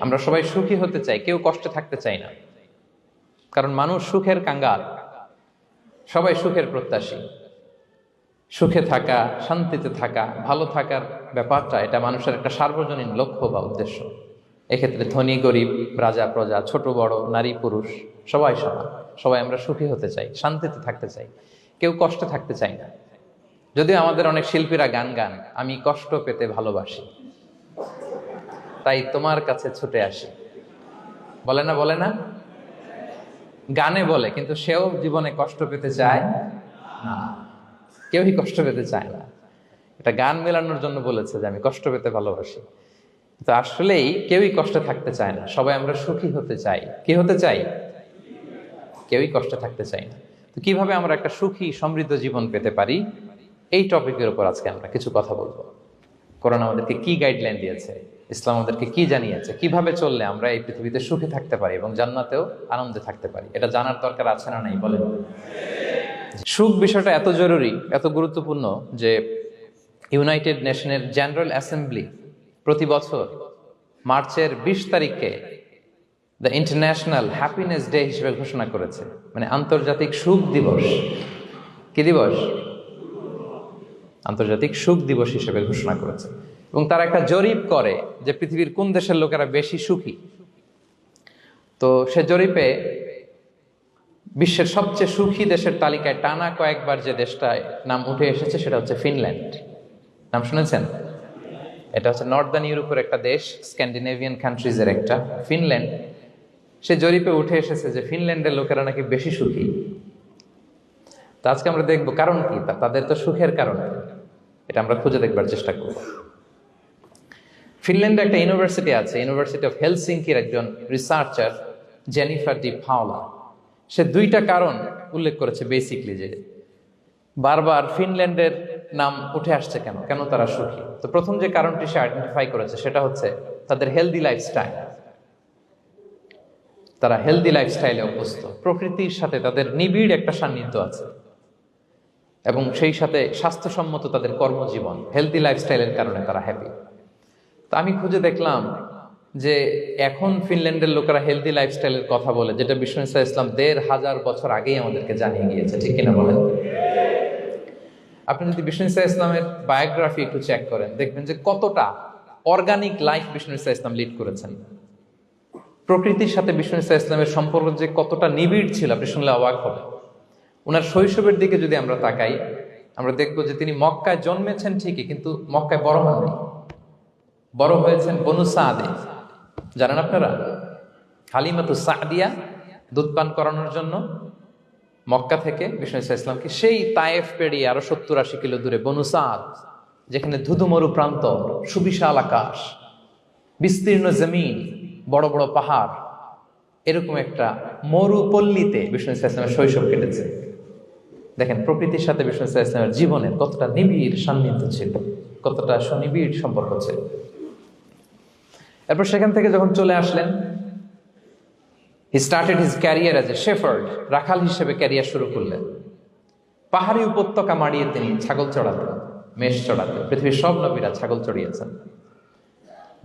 আমরা সবাই সুখী হতে চাই, কেউ কষ্টে থাকতে চাই না, কারণ মানুষ সুখের কাঙ্গাল, সবাই সুখের প্রত্যাশী। সুখে থাকা, শান্তিতে থাকা, ভালো থাকার ব্যাপারটা এটা মানুষের একটা সার্বজনীন লক্ষ্য বা উদ্দেশ্য। এক্ষেত্রে ধনী গরিব, রাজা প্রজা, ছোট বড়, নারী পুরুষ সবাই সমান। সবাই আমরা সুখী হতে চাই, শান্তিতে থাকতে চাই, কেউ কষ্টে থাকতে চাই না। যদিও আমাদের অনেক শিল্পীরা গান গান, আমি কষ্ট পেতে ভালোবাসি, তাই তোমার কাছে ছুটে আসি, বলে না? বলে না? গানে বলে, কিন্তু সেও জীবনে কষ্ট পেতে চায় না। কেউই কষ্ট পেতে চায় না। এটা গান মেলানোর জন্য বলেছে যে আমি কষ্ট পেতে ভালোবাসি, তো আসলেই কেউই কষ্টে থাকতে চায় না। সবাই আমরা সুখী হতে চাই। কি হতে চাই? কেউই কষ্টে থাকতে চাই না। তো কিভাবে আমরা একটা সুখী সমৃদ্ধ জীবন পেতে পারি, এই টপিকের উপর আজকে আমরা কিছু কথা বলবো। কোরআন আমাদেরকে কি গাইডলাইন দিয়েছে, ইসলাম আমাদেরকে কি জানিয়েছে, কিভাবে চললে আমরা এই পৃথিবীতে সুখী থাকতে পারি এবং জান্নাতেও আনন্দে থাকতে পারি, এটা জানার দরকার আছে না নাই বলেন? সুখ বিষয়টা এত জরুরি, এত গুরুত্বপূর্ণ যে ইউনাইটেড নেশনের জেনারেল অ্যাসেম্বলি প্রতি বছর মার্চের 20 তারিখে দ্য ইন্টারন্যাশনাল হ্যাপিনেস ডে হিসেবে ঘোষণা করেছে, মানে আন্তর্জাতিক সুখ দিবস। কি দিবস? আন্তর্জাতিক সুখ দিবস হিসেবে ঘোষণা করেছে। এবং তারা একটা জরিপ করে যে পৃথিবীর কোন দেশের লোকেরা বেশি সুখী। তো সে জরিপে বিশ্বের সবচেয়ে সুখী দেশের তালিকায় টানা কয়েকবার যে দেশটায় নাম উঠে এসেছে সেটা হচ্ছে ফিনল্যান্ড। নাম শুনেছেন? এটা হচ্ছে নর্দার্ন ইউরোপের একটা দেশ, স্ক্যান্ডিনেভিয়ান কান্ট্রিজের একটা, ফিনল্যান্ড। সে জরিপে উঠে এসেছে যে ফিনল্যান্ডের লোকেরা নাকি বেশি সুখী। তো আজকে আমরা দেখবো কারণ কি, তাদের তো সুখের কারণ এটা আমরা খুঁজে দেখবার চেষ্টা করব। ফিনল্যান্ডে একটা ইউনিভার্সিটি আছে, ইউনিভার্সিটি অফ হেলসিঙ্কির একজন রিসার্চার জেনিফার ডি পাওলা, সে 2টা কারণ উল্লেখ করেছে বেসিকলি, যে বারবার ফিনল্যান্ডের নাম উঠে আসছে কেন, কেন তারা সুখী। তো প্রথম যে কারণটি সে আইডেন্টিফাই করেছে সেটা হচ্ছে তাদের হেলদি লাইফস্টাইল। তারা হেলদি লাইফস্টাইলে অভ্যস্ত, প্রকৃতির সাথে তাদের নিবিড় একটা সান্নিধ্য আছে এবং সেই সাথে স্বাস্থ্যসম্মত তাদের কর্মজীবন, হেলদি লাইফস্টাইলের কারণে তারা হ্যাপি। তা আমি খুঁজে দেখলাম যে এখন ফিনল্যান্ডের লোকেরা হেলদি লাইফস্টাইলের কথা বলে, যেটা বিষ্ণু ইসলাম 1500 বছর আগেই আমাদেরকে জানিয়ে গিয়েছে, ঠিক কিনা বলেন? আপনি যদি বিষ্ণু ইসলামের বায়োগ্রাফি একটু চেক করেন, দেখবেন যে কতটা অর্গানিক লাইফ বিষ্ণু ইসলাম লিড করেছেন। প্রকৃতির সাথে বিষ্ণু ইসলামের সম্পর্ক যে কতটা নিবিড় ছিল আপনি শুনলে অবাক হবেন। ওনার শৈশবের দিকে যদি আমরা তাকাই, আমরা দেখবো যে তিনি মক্কায় জন্মেছেন ঠিকই, কিন্তু মক্কায় বড় হননি। বড় হয়েছেন বনু সাদে। জানেন আপনারা? হালিমাতু সাদিয়া দুধ পান করানোর জন্য মক্কা থেকে বিষ্ণু ইসলামকে সেই তায়েফ পেরিয়ে আরো 70-80 কিলো দূরে বনু সাদ, যেখানে ধুধু মরু প্রান্ত, সুবিশাল আকাশ, বিস্তীর্ণ জমিন, বড় বড় পাহাড়, এরকম একটা মরুপল্লীতে বিষ্ণু ইসলামের শৈশব কেটেছে। দেখেন প্রকৃতির সাথে বিষ্ণু ইসলামের জীবনের কতটা নিবিড় সান্নিধ্য ছিল, কতটা সুনিবিড় সম্পর্ক ছিল। এরপর সেখান থেকে যখন চলে আসলেন, he started his career as a shepherd, রাখাল হিসেবে ক্যারিয়ার শুরু করলেন। পাহাড়ি উপত্যকা মাড়িয়ে তিনি ছাগল চড়াতেন, মেষ চড়াতেন। পৃথিবীর সব নবীরা ছাগল চড়িয়েছেন।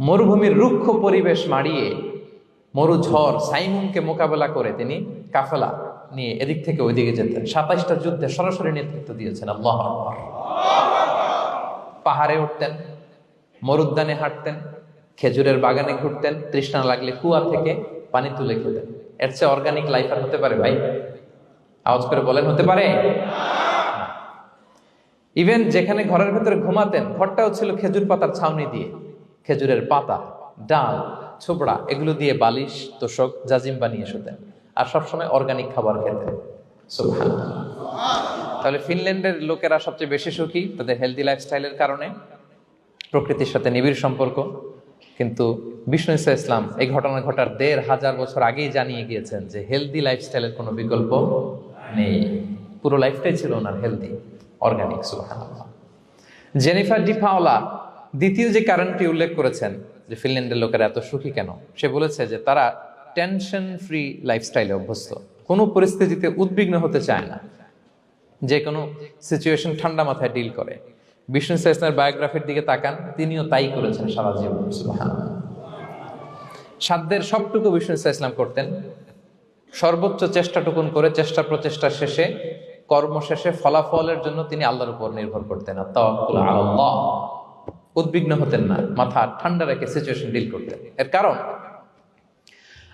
মরুভূমির রুক্ষ পরিবেশ মাড়িয়ে মরু ঝড় সাইমুনকে মোকাবেলা করে তিনি কাফেলা নিয়ে এদিক থেকে ওইদিকে যেতেন। 27টা যুদ্ধে সরাসরি নেতৃত্ব দিয়েছেন। আল্লাহু আকবার। পাহাড়ে উঠতেন, মরুদ্যানে হাঁটতেন, খেজুরের বাগানে ঘুরতেন, তৃষ্ণা লাগলে কুয়া থেকে পানি তুলে খেতেন। এর চেয়ে অর্গানিক লাইফ আর হতে পারে ভাই? আওয়াজ করে বলেন, হতে পারে? ইভেন যেখানে ঘরের ভেতরে ঘুমাতেন, ঘরটাও ছিল খেজুর পাতার ছাউনি দিয়ে, খেজুরের পাতা, ডাল, ছোবড়া এগুলো দিয়ে বালিশ, তোষক, জাজিম বানিয়ে শুতেন। আর সবসময় অর্গানিক খাবার খেতেন। সুবহানাল্লাহ। তাহলে ফিনল্যান্ডের লোকেরা সবচেয়ে বেশি সুখী তাদের হেলদি লাইফস্টাইলের কারণে, প্রকৃতির সাথে নিবিড় সম্পর্ক। কিন্তু বিষ্ণু ইসলাম এই ঘটনা ঘটার 1500 বছর আগেই জানিয়ে গিয়েছেন যে হেলদি লাইফস্টাইলের কোনো বিকল্প নেই। পুরো লাইফটাই ছিল ওনার হেলদি, অর্গানিক। সুবহানাল্লাহ। জেনিফার ডি পাওলা দ্বিতীয় যে কারণটি উল্লেখ করেছেন যে ফিনল্যান্ডের লোকেরা এত সুখী কেন, সে বলেছে যে তারা টেনশন ফ্রি লাইফস্টাইলে অভ্যস্ত, কোনো পরিস্থিতিতে উদ্বিগ্ন হতে চায় না, যে কোনো সিচুয়েশন ঠান্ডা মাথায় ডিল করে। বিষ্ণু ইসলামের বায়োগ্রাফির দিকে তাকান, তিনিও তাই করেছেন সারা জীবন। সুবহানাল্লাহ। সাধ্যের সবটুকু বিষ্ণু ইসলাম করতেন, সর্বোচ্চ চেষ্টাটুকুন করে চেষ্টা প্রচেষ্টা শেষে কর্ম শেষে ফলাফলের জন্য তিনি আল্লাহর উপর নির্ভর করতেন। তাওয়াক্কুল আলাল্লাহ, উদ্বিগ্ন হতেন না, মাথা ঠান্ডা রেখে সিচুয়েশন ডিল করতেন। এর কারণ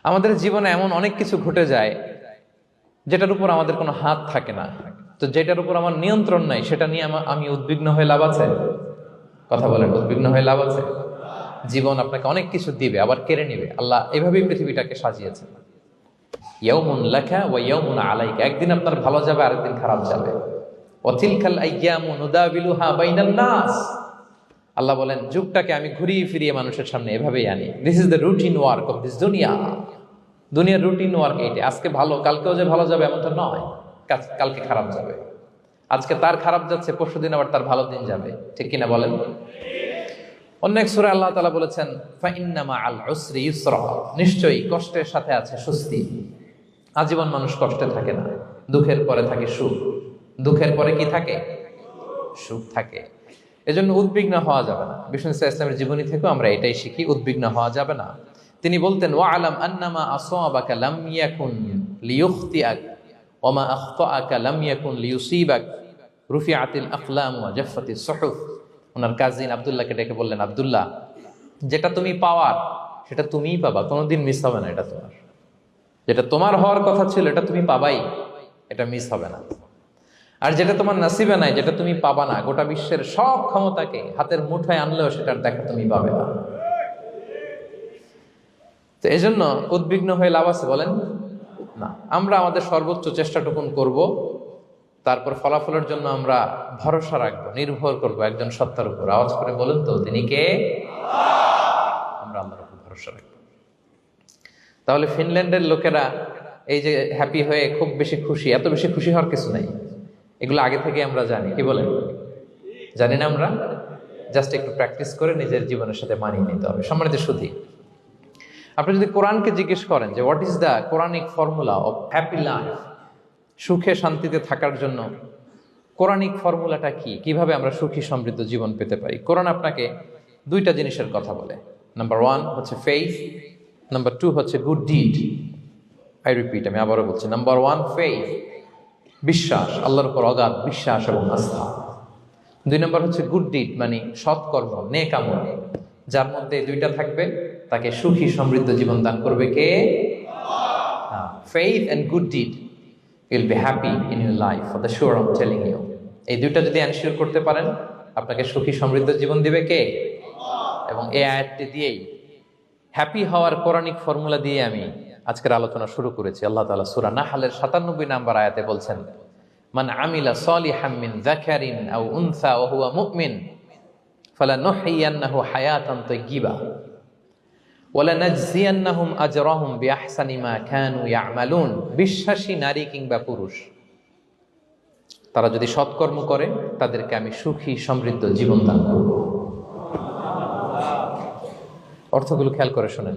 আমাদের জীবনে এমন অনেক কিছু ঘটে যায় যেটার উপর আমাদের কোনো হাত থাকে না। তো যেটার উপর আমার নিয়ন্ত্রণ নাই সেটা নিয়ে আমি উদ্বিগ্ন হয়ে লাভ আছে? কথা বলেন, উদ্বিগ্ন হয়ে লাভ আছে? জীবন আপনাকে অনেক কিছু দিবে, আবার কেড়ে নিবে। আল্লাহ এভাবেই পৃথিবীটাকে সাজিয়েছেন। ইয়াউমুন লাকা ওয়া ইয়াউমুন আলাইকা, একদিন আপনার ভালো যাবে, আরেকদিন খারাপ যাবে। ওয়া তিলকাল আইয়ামু নুদাবিলুহা বাইনান নাস, আল্লাহ বলেন যুগটাকে আমি ঘুরিয়ে ফিরিয়ে মানুষের সামনে এভাবেই আনি। This is the routine work of this দুনিয়া। দুনিয়ার রুটিন ওয়ার্ক এইটা। আজকে ভালো, কালকেও যে ভালো যাবে এমনটা নয়, কালকে খারাপ যাবে। আজকে তার খারাপ যাচ্ছে, পরশুদিন আবার তার ভালো দিন যাবে, ঠিক কিনা বলেন? অন্য এক সূরায় আল্লাহ তাআলা বলেছেন ফাইন্না মাআল উসরি ইউসরা, নিশ্চয়ই কষ্টের সাথে আছে স্বস্তি। আজীবন মানুষ কষ্টে থাকে না, দুঃখের পরে থাকে সুখ। দুঃখের পরে কি থাকে? সুখ থাকে। এজন্য উদ্বিগ্ন হওয়া যাবে না। বিষ্ণু ইসলামের জীবনী থেকেও আমরা এটাই শিখি, উদ্বিগ্ন হওয়া যাবে না। তিনি বলতেন ওয়ালাম আন্নামা আসাবাকা লাম ইয়াকুন লিয়ুখতিআক ওয়া মা আখতাআকা লাম ইয়াকুন লিয়ুসিবাক রুফিআতিল আকলাম ওয়া জাফফাতিস সুহুফ। ওনার কাজিন আব্দুল্লাহকে ডেকে বললেন, আব্দুল্লাহ, যেটা তুমি পাওয়ার সেটা তুমিই পাবা, কোনোদিন মিস হবে না। এটা তোমার, যেটা তোমার হওয়ার কথা ছিল এটা তুমি পাবাই, এটা মিস হবে না। আর যেটা তোমার নসিবে নাই, যেটা তুমি পাবা না, গোটা বিশ্বের সব ক্ষমতাকে হাতের মুঠোয় আনলেও সেটার দেখা তুমি পাবে না। তো এই জন্য উদ্বিগ্ন হয়ে লাভ আছে বলেন না। আমরা আমাদের সর্বোচ্চ চেষ্টাটুকুন করব, তারপর ফলাফলের জন্য আমরা ভরসা রাখবো, নির্ভর করব একজন সত্তার উপর। আওয়াজ করে বলেন তো, তিনি কে? আমরা আল্লাহর উপর ভরসা রাখবো। তাহলে ফিনল্যান্ডের লোকেরা এই যে হ্যাপি হয়ে খুব বেশি খুশি, এত বেশি খুশি হওয়ার কিছু নাই। এগুলো আগে থেকে আমরা জানি, কি বলেন? জানি না আমরা? জাস্ট একটু প্র্যাকটিস করে নিজের জীবনের সাথে মানিয়ে নিতে হবে। সম্মানিত সুধী, আপনি যদি কোরআনকে জিজ্ঞেস করেন যে what is the Quranic formula of happy life, সুখে শান্তিতে থাকার জন্য কোরআনিক ফর্মুলাটা কি, কিভাবে আমরা সুখী সমৃদ্ধ জীবন পেতে পারি, কোরআন আপনাকে দুইটা জিনিসের কথা বলে। নাম্বার 1 হচ্ছে ফেইথ, নাম্বার 2 হচ্ছে গুড ডিড। আই রিপিট, আমি আবারও বলছি, নাম্বার 1 ফেইথ, বিশ্বাস, আল্লাহর উপর অগাধ বিশ্বাস এবং আস্থা। 2 নম্বর হচ্ছে গুড ডিড, মানে সৎকর্ম, নেক আমল। যার মধ্যে দুইটা থাকবে তাকে সুখী সমৃদ্ধ জীবন দান করবে কে? Faith and good deed, you'll be happy in your life for the sure, I am telling you. এই দুইটা যদি এনশিওর করতে পারেন, আপনাকে সুখী সমৃদ্ধ জীবন দিবে কে? এবং এই আয়াতটি দিয়েই, হ্যাপি হওয়ার কোরআনিক ফর্মুলা দিয়ে আমি আজকের আলোচনা শুরু করেছি। আল্লাহ তাআলা সূরা নাহলের 97 নম্বর আয়াতে বলছেন, মান আমিলা সালিহাম মিন যাকারিন আও উনসা ওয়া হুয়া মুমিন ফালানুহইয়ান্নাহু হায়াতান তাইয়্যিবা ওয়া লানাজজিয়ান্নাহুম আজরাহুম বিআহসানি মা কানু ইয়ামালুন। বিশ্বাসী নারী কিংবা পুরুষ, তারা যদি সৎকর্ম করে তাদেরকে আমি সুখী সমৃদ্ধ জীবন দান করব। অর্থগুলো খেয়াল করে শোনেন।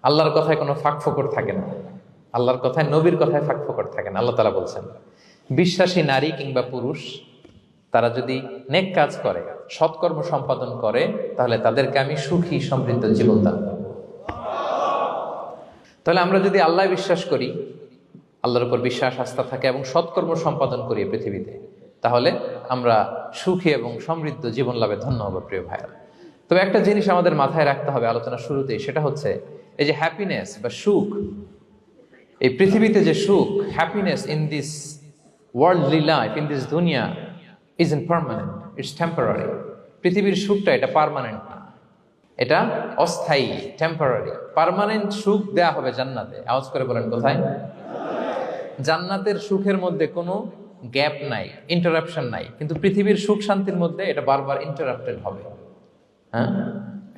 আল্লাহর কথায় কোনো ফাঁকফোকর থাকে না, আল্লাহর কথায়, নবীর কথায় ফাঁকফোকর থাকে না। আল্লাহ তাআলা বলছেন বিশ্বাসী নারী কিংবা পুরুষ তারা যদি নেক কাজ করে, সৎকর্ম সম্পাদন করে, তাহলে তাদেরকে আমি সুখী সমৃদ্ধ জীবন দান করব। তাহলে আমরা যদি আল্লাহ বিশ্বাস করি, আল্লাহর উপর বিশ্বাস আস্থা থাকে এবং সৎকর্ম সম্পাদন করি পৃথিবীতে, তাহলে আমরা সুখী এবং সমৃদ্ধ জীবন লাভে ধন্য হব প্রিয় ভাইরা। তবে একটা জিনিস আমাদের মাথায় রাখতে হবে আলোচনা শুরুতেই, সেটা হচ্ছে এই যে হ্যাপিনেস বা সুখ, এই পৃথিবীতে যে সুখ, happiness in this worldly life, in this দুনিয়া ইজন্ট পার্মানেন্ট, ইটস টেম্পোরারি। পৃথিবীর সুখটা এটা পার্মানেন্ট না, এটা অস্থায়ী, টেম্পোরারি। পার্মানেন্ট সুখ দেয়া হবে জান্নাতে। আওয়াজ করে বলেন কোথায়? জান্নাতের সুখের মধ্যে কোনো গ্যাপ নাই, ইন্টারাপশন নাই। কিন্তু পৃথিবীর সুখ শান্তির মধ্যে এটা বারবার ইন্টারাপ্টেড হবে। হ্যাঁ,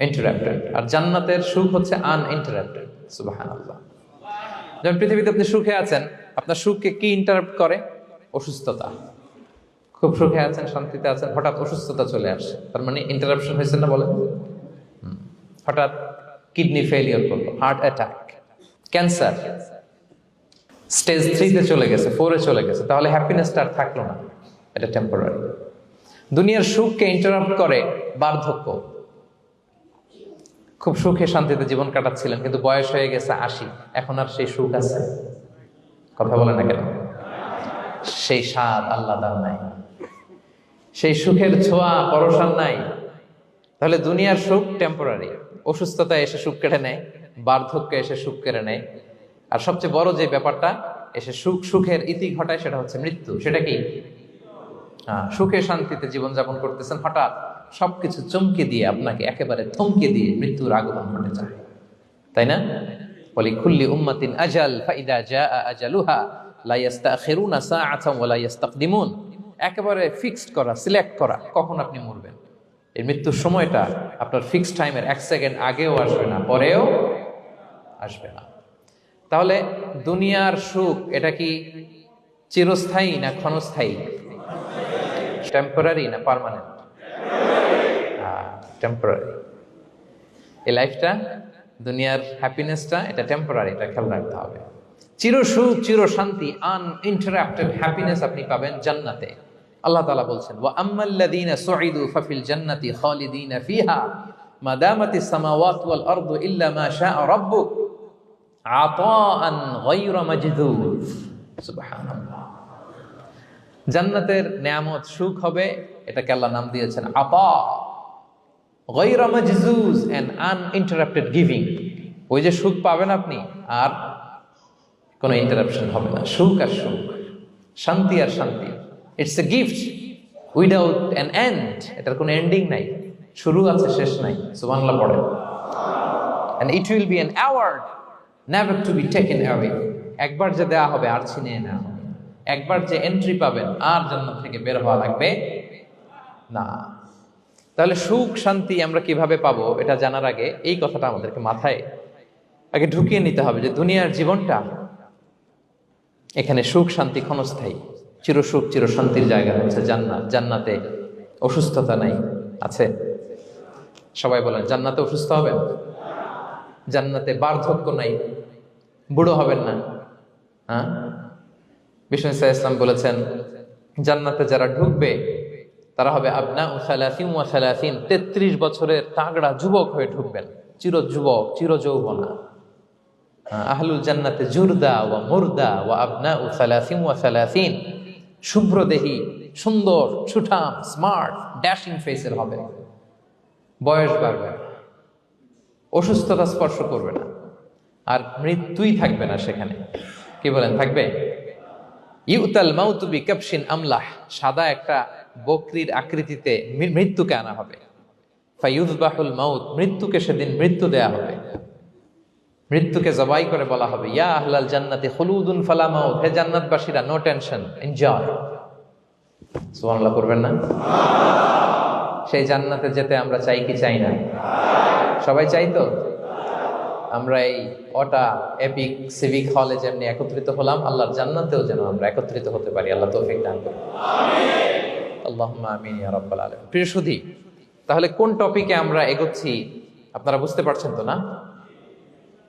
ইন্টারাপ্টেড। আর জান্নাতের সুখ হচ্ছে আনইন্টারাপ্টেড। সুবহানাল্লাহ। যেমন পৃথিবীতে আপনি সুখে আছেন, আপনার সুখকে কি ইন্টারাপ্ট করে? অসুস্থতা। খুব সুখে আছেন, শান্তিতে আছেন, হঠাৎ অসুস্থতা চলে আসছে, তার মানে ইন্টারাপশন হয়েছে না বলেন? হঠাৎ কিডনি ফেলিওর করলো, হার্ট অ্যাটাক, ক্যান্সার, স্টেজ 3-তে চলে গেছে, 4-এ চলে গেছে, তাহলে হ্যাপিনেসটা আর থাকলো না, এটা টেম্পোরারি। দুনিয়ার সুখকে ইন্টারাপ্ট করে বার্ধক্য, খুব সুখে শান্তিতে জীবন কাটাচ্ছিলেন, কিন্তু বয়স হয়ে গেছে 80, এখন আর সেই সুখ আছে? কথা বলে না কেন? সেই স্বাদ আল্লাহর নাই, সেই সুখের ছোঁয়া পরশান নাই। তাহলে দুনিয়ার সুখ টেম্পোরারি, অসুস্থতা এসে সুখ কেড়ে নেয়, বার্ধক্য এসে সুখ কেড়ে নেয়, আর সবচেয়ে বড় যে ব্যাপারটা এসে সুখের ইতি ঘটায় সেটা হচ্ছে মৃত্যু। সেটা কি? সুখে শান্তিতে জীবনযাপন করতেছেন, হঠাৎ সবকিছু চমকে দিয়ে, আপনাকে একেবারে থমকে দিয়ে মৃত্যুর আগমন ঘটে যায়, তাই না? বলি কুল্লি উম্মাতিন আজাল ফাইদা জাআ আজালুহা লা ইস্তাখিরুনা সাআতান ওয়া লা ইস্তাকদিমুন। একেবারে ফিক্সড করা, সিলেক্ট করা কখন আপনি মরবেন। এই মৃত্যুর সময়টা আপনার ফিক্সড টাইমের 1 সেকেন্ড আগেও আসবে না, পরেও আসবে না। তাহলে দুনিয়ার সুখ এটা কি চিরস্থায়ী না ক্ষণস্থায়ী? টেম্পোরারি না পার্মানেন্ট? টেম্পোরারি। এই লাইফটা, দুনিয়ার হ্যাপিনেসটা, এটা টেম্পোরারি, এটা খেয়াল রাখতে হবে। চির সুখ, চির শান্তি, আনইন্টারাপ্টেড হ্যাপিনেস আপনি পাবেন জান্নাতে। আল্লাহ তাআলা বলছেন, ওয়া আম্মাল্লাযীনা সুঈদু ফাফিল জান্নাতি খালিদিনা ফিহা মা দামাতিস সামাওয়াতু ওয়াল আরদু ইল্লা মা শাআ রাব্বুক আতাআন গায়রা মাজদুদ। সুবহানাল্লাহ। জান্নাতের নেয়ামত, সুখ হবে, এটাকে আল্লাহ নাম দিয়েছেন আতা, গায়রা মাজজুজ, এন্ড আনইন্টারাপ্টেড গিভিং। ওই যে সুখ পাবেন আপনি, আর কোনো ইন্টারাপশন হবে না। সুখ আর সুখ, শান্তি আর শান্তি, it's a gift without an end. এটার কোনো এন্ডিং নাই, শুরু আছে শেষ নাই। সুবহানাল্লাহ পড়েন। And it will be an award never to be taken away. একবার যে দেয়া হবে আর ছিনিয়ে নেওয়া হবে, একবার যে এন্ট্রি পাবেন আর জান্নাত থেকে বের হওয়া লাগবে না। তাহলে সুখ শান্তি আমরা কিভাবে পাবো, এটা জানার আগে এই কথাটা আমাদেরকে মাথায় আগে ঢুকিয়ে নিতে হবে যে দুনিয়ার জীবনটা, এখানে সুখ শান্তি ক্ষণস্থায়ী। চির সুখ চির শান্তির জায়গা হচ্ছে জান্নাত। জান্নাতে অসুস্থতা নাই, আছে? সবাই বলেন, জান্নাতে অসুস্থ হবেন? জান্নাতে বার্ধক্য নাই, বুড়ো হবেন না। হ্যাঁ, বিষ্ণু ইসলাম বলেছেন, জান্নাতে যারা ঢুকবে তারা হবে আবনা ও সালাসিন ওয়া সালাসিন, 33 বছরের তাগড়া যুবক হয়ে ঢুকবেন, চির যুবক, চির যৌবনা। আহলুল জান্নাতে জুরদা ওয়া মুরদা ওয়া আবনা ও সালাসিন ওয়া সালাসিন, শুভ্রদেহী, সুন্দর, সুঠাম, স্মার্ট, ড্যাশিং ফেসের হবে। বয়স বাড়বে, অসুস্থতা স্পর্শ করবে না, আর মৃত্যুই থাকবে না সেখানে। কি বলেন, থাকবে? ইউতাল মাউতু বিকাবশিন আমলাহ, সাদা একটা বকরির আকৃতিতে মৃত্যুকে আনা হবে। ফায়ুযবাহুল মাউত, মৃত্যুকে সেদিন মৃত্যু দেয়া হবে। মৃত্যুকে জবাই করে বলা হবে, ইয়া আহলাল জান্নাতি খুলুদুন ফালা মাউত, হে জান্নাতবাসীরা, নো টেনশন, এনজয়। সুবহানাল্লাহ করবেন না? সেই জান্নাতে যেতে আমরা চাই কি চাই না? সবাই চাই তো? আমরা এই ওটা এপিক সিভিক হলে যেমনি একত্রিত হলাম, আল্লাহর জান্নাতেও যেন আমরা একত্রিত হতে পারি। আল্লাহ তৌফিক দান করুন। আল্লাহুম্মা আমিন ইয়া রাব্বাল আলামিন। প্রিয় সুধী, তাহলে কোন টপিকে আমরা এগোচ্ছি আপনারা বুঝতে পারছেন তো না?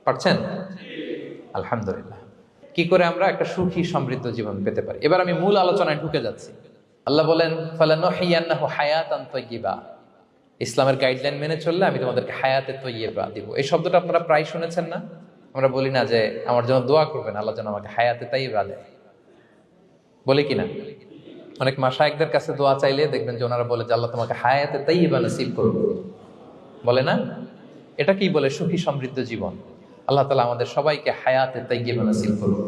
পারছেন? আলহামদুলিল্লাহ। কি করে আমরা একটা সুখী সমৃদ্ধ জীবন পেতে পারি, এবার আমি মূল আলোচনায় ঢুকে যাচ্ছি। আল্লাহ বলেন, ফালানুহিয়ান্নাহু হায়াতান তাইয়্যিবা, ইসলামের গাইডলাইন মেনে চললে আমি তোমাদেরকে হায়াতে তাইয়্যিবা দিব। এই শব্দটা আপনারা প্রায় শুনেছেন না? আমরা বলি না যে আমার জন্য দোয়া করবেন, আল্লাহ যেন আমাকে হায়াতে তাইয়্যিবা দেয়, বলি কিনা? অনেক মাশায়েখদের কাছে দোয়া চাইলে দেখবেন যে ওনারা বলে যে আল্লাহ তোমাকে হায়াতে তাইয়্যিবা নসিব করুন, বলে না? এটা কি বলে? সুখী সমৃদ্ধ জীবন। আল্লাহ তাআলা আমাদের সবাইকে হায়াতে তাইয়্যিবা নসিব করুন।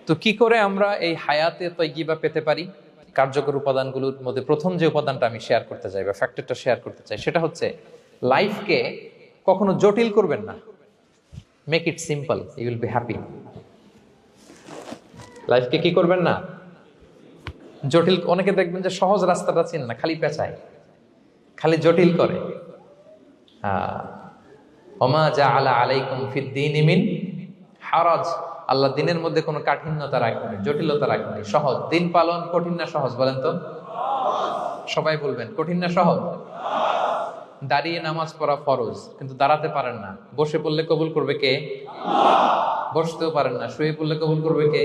তো কি করে আমরা এই হায়াতে তাইয়্যিবা পেতে পারি? কার্যকর উপাদানগুলোর মধ্যে প্রথম যে উপাদানটা আমি শেয়ার করতে চাই বা ফ্যাক্টরটা শেয়ার করতে চাই, সেটা হচ্ছে লাইফকে কখনো জটিল করবেন না। Make it simple, you will be happy. লাইফকে কি করবেন না? জটিল। অনেকে দেখবেন যে সহজ রাস্তাটা চিনে না, খালি পেঁচায়, খালি জটিল করে। ওমা জাআলা আলাইকুম ফিদ-দীনি মিন হারাজ, আল্লাহ দিনের মধ্যে কোনো কাঠিন্যতা রাখেনি, জটিলতা রাখেনি, সহজ। দিন পালন কঠিন না সহজ? বলেন তো, সবাই বলবেন, কঠিন না সহজ? দাঁড়িয়ে নামাজ পড়া ফরজ, কিন্তু দাঁড়াতে পারেন না। বসে পড়লে কবুল করবে কে? বসতেও পারেন না। শুয়ে পড়লে কবুল করবে কে?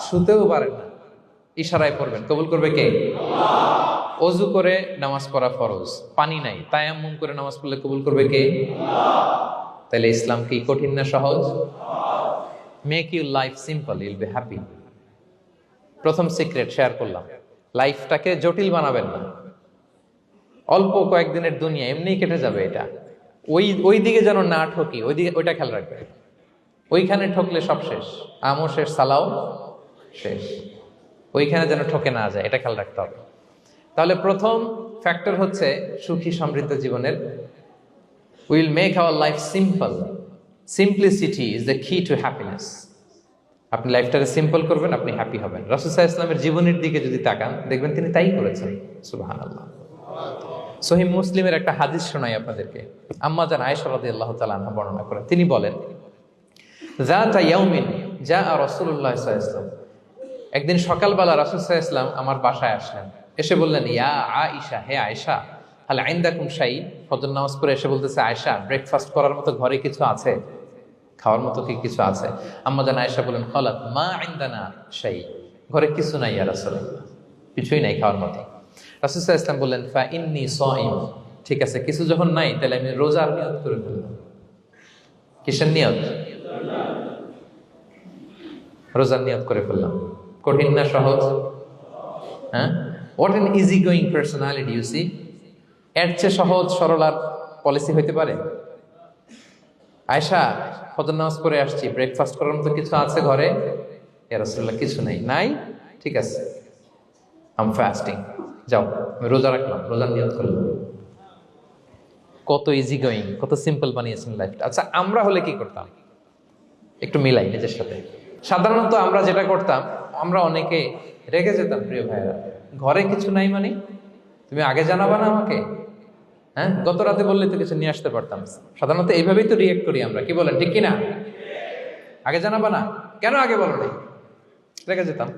শুতেও পারেন না, ইশারায় পড়বেন, কবুল করবে কে? অজু করে নামাজ পড়া ফরজ, পানি নাই, তায়াম্মুম করে নামাজ পড়লে কবুল করবে কে? তাহলে ইসলাম কি কঠিন না সহজ? Make your life simple, Yule be happy. প্রথম সিক্রেট শেয়ার করলাম, লাইফটাকে জটিল বানাবেন না। অল্প কয়েকদিনের দুনিয়া, এমনিই কেটে যাবে। এটা ওই দিকে যেন না ঠকি, ওইটা খেয়াল রাখবে। ওইখানে ঠকলে সব শেষ, আমও শেষ, সালাও শেষ। ওইখানে যেন ঠকে না যায়, এটা খেয়াল রাখতে হবে। তাহলে প্রথম ফ্যাক্টর হচ্ছে সুখী সমৃদ্ধ জীবনের, will make our life simple. Simplicity is the কি টু হ্যাপিনেস। আপনি লাইফটাকে সিম্পল করবেন, আপনি হ্যাপি হবেন। রাসূল সাল্লাল্লাহু আলাইহি ওয়াসাল্লামের জীবনের দিকে যদি তাকান, দেখবেন তিনি তাই করেছেন। সুবহানাল্লাহ। সহিহ মুসলিমের একটা হাদিস শোনাই আপনাদেরকে। আম্মা জান আয়েশা রাদিয়াল্লাহু তাআলা আনহা বর্ণনা করেন। তিনি বলেন, যাতা ইয়াউমিন জাআ রাসূলুল্লাহ সাল্লাল্লাহু আলাইহি ওয়াসাল্লাম, একদিন সকালবেলা রাসূল সাল্লাল্লাহু আলাইহি ওয়াসাল্লাম আমার বাসায় আসলেন। এসে বললেন, ইয়া আয়েশা, হে আয়েশা, হাল ইনদাকুম শাই। ফজর নামাজ পড়ে এসে বলতেছে, আয়েশা, ব্রেকফাস্ট করার মতো ঘরে কিছু আছে? খাওয়ার মতো কি কিছু আছে? আম্মা জান আয়েশা বলেন, ক্বালাত মা ইনদানা শাই, ঘরে কিছু নাই ইয়া রাসূলুল্লাহ, কিছুই নাই খাওয়ার মতো। রাসূল সাল্লাল্লাহু আলাইহি ওয়াসাল্লাম বললেন, ফা ইন্নী সাইম, ঠিক আছে, কিছু যখন নাই তাহলে আমি রোজার নিয়ত করে ফেললাম। কিসের নিয়ত? রোজার নিয়ত করে ফেললাম। কঠিন না সহজ? হ্যাঁ, what an easy going personality you see. এর চেয়ে সহজ সরল আর পলিসি হইতে পারে? আয়েশা, ফজর নামাজ পড়ে আসছি, ব্রেকফাস্ট করার মতো কিছু আছে ঘরে? ইয়া রাসূলুল্লাহ, কিছু নাই। নাই, ঠিক আছে, আম ফাস্টিং, যাও আমি রোজা রাখলাম, রোজার নিয়ত করলাম। কত ইজি গোয়িং, কত সিম্পল বানিয়েছেন লাইফটা। আচ্ছা, আমরা হলে কি করতাম? একটু মিলাই নিজের সাথে। সাধারণত আমরা যেটা করতাম, আমরা অনেকে রেগে যেতাম। প্রিয় ভাইরা, ঘরে কিছু নাই মানে তুমি আগে জানাবা না আমাকে? হ্যাঁ, গত রাতে বললে তো কিছু নিয়ে আসতে পারতাম। সাধারণত এইভাবেই তো রিয়েক্ট করি আমরা, কি বলেন, ঠিক কিনা? আগে জানাবা না, কেন আগে বলো নাই? রেগে যেতাম।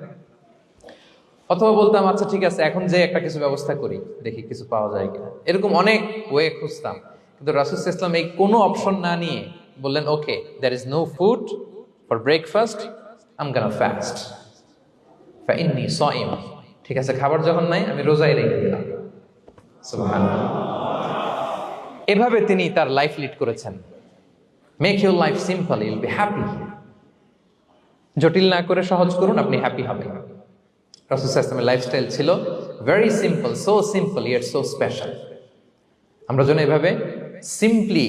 অথবা বলতাম, আচ্ছা ঠিক আছে, এখন যে একটা কিছু ব্যবস্থা করি, দেখি কিছু পাওয়া যায় কিনা। এরকম অনেক ওয়ে খুঁজতাম। কিন্তু রাসূল সাল্লাল্লাহু আলাইহি ওয়াসাল্লাম এই কোনো অপশন না নিয়ে বললেন, okay, there is no food for breakfast, I am gonna fast, ফা ইন্নী সাইম। ঠিক আছে, খাবার যখন নাই আমি রোজাই রেখে দিলাম। সুবহানাল্লাহ। এভাবে তিনি তার লাইফ লিড করেছেন। Make your life simple, Yule be happy. জটিল না করে সহজ করুন, আপনি হ্যাপি হবেন। রাসূল সাল্লাল্লাহু আলাইহি ওয়াসাল্লামের লাইফস্টাইল ছিল very simple, so simple yet so special. আমরা যেন এভাবে সিম্পলি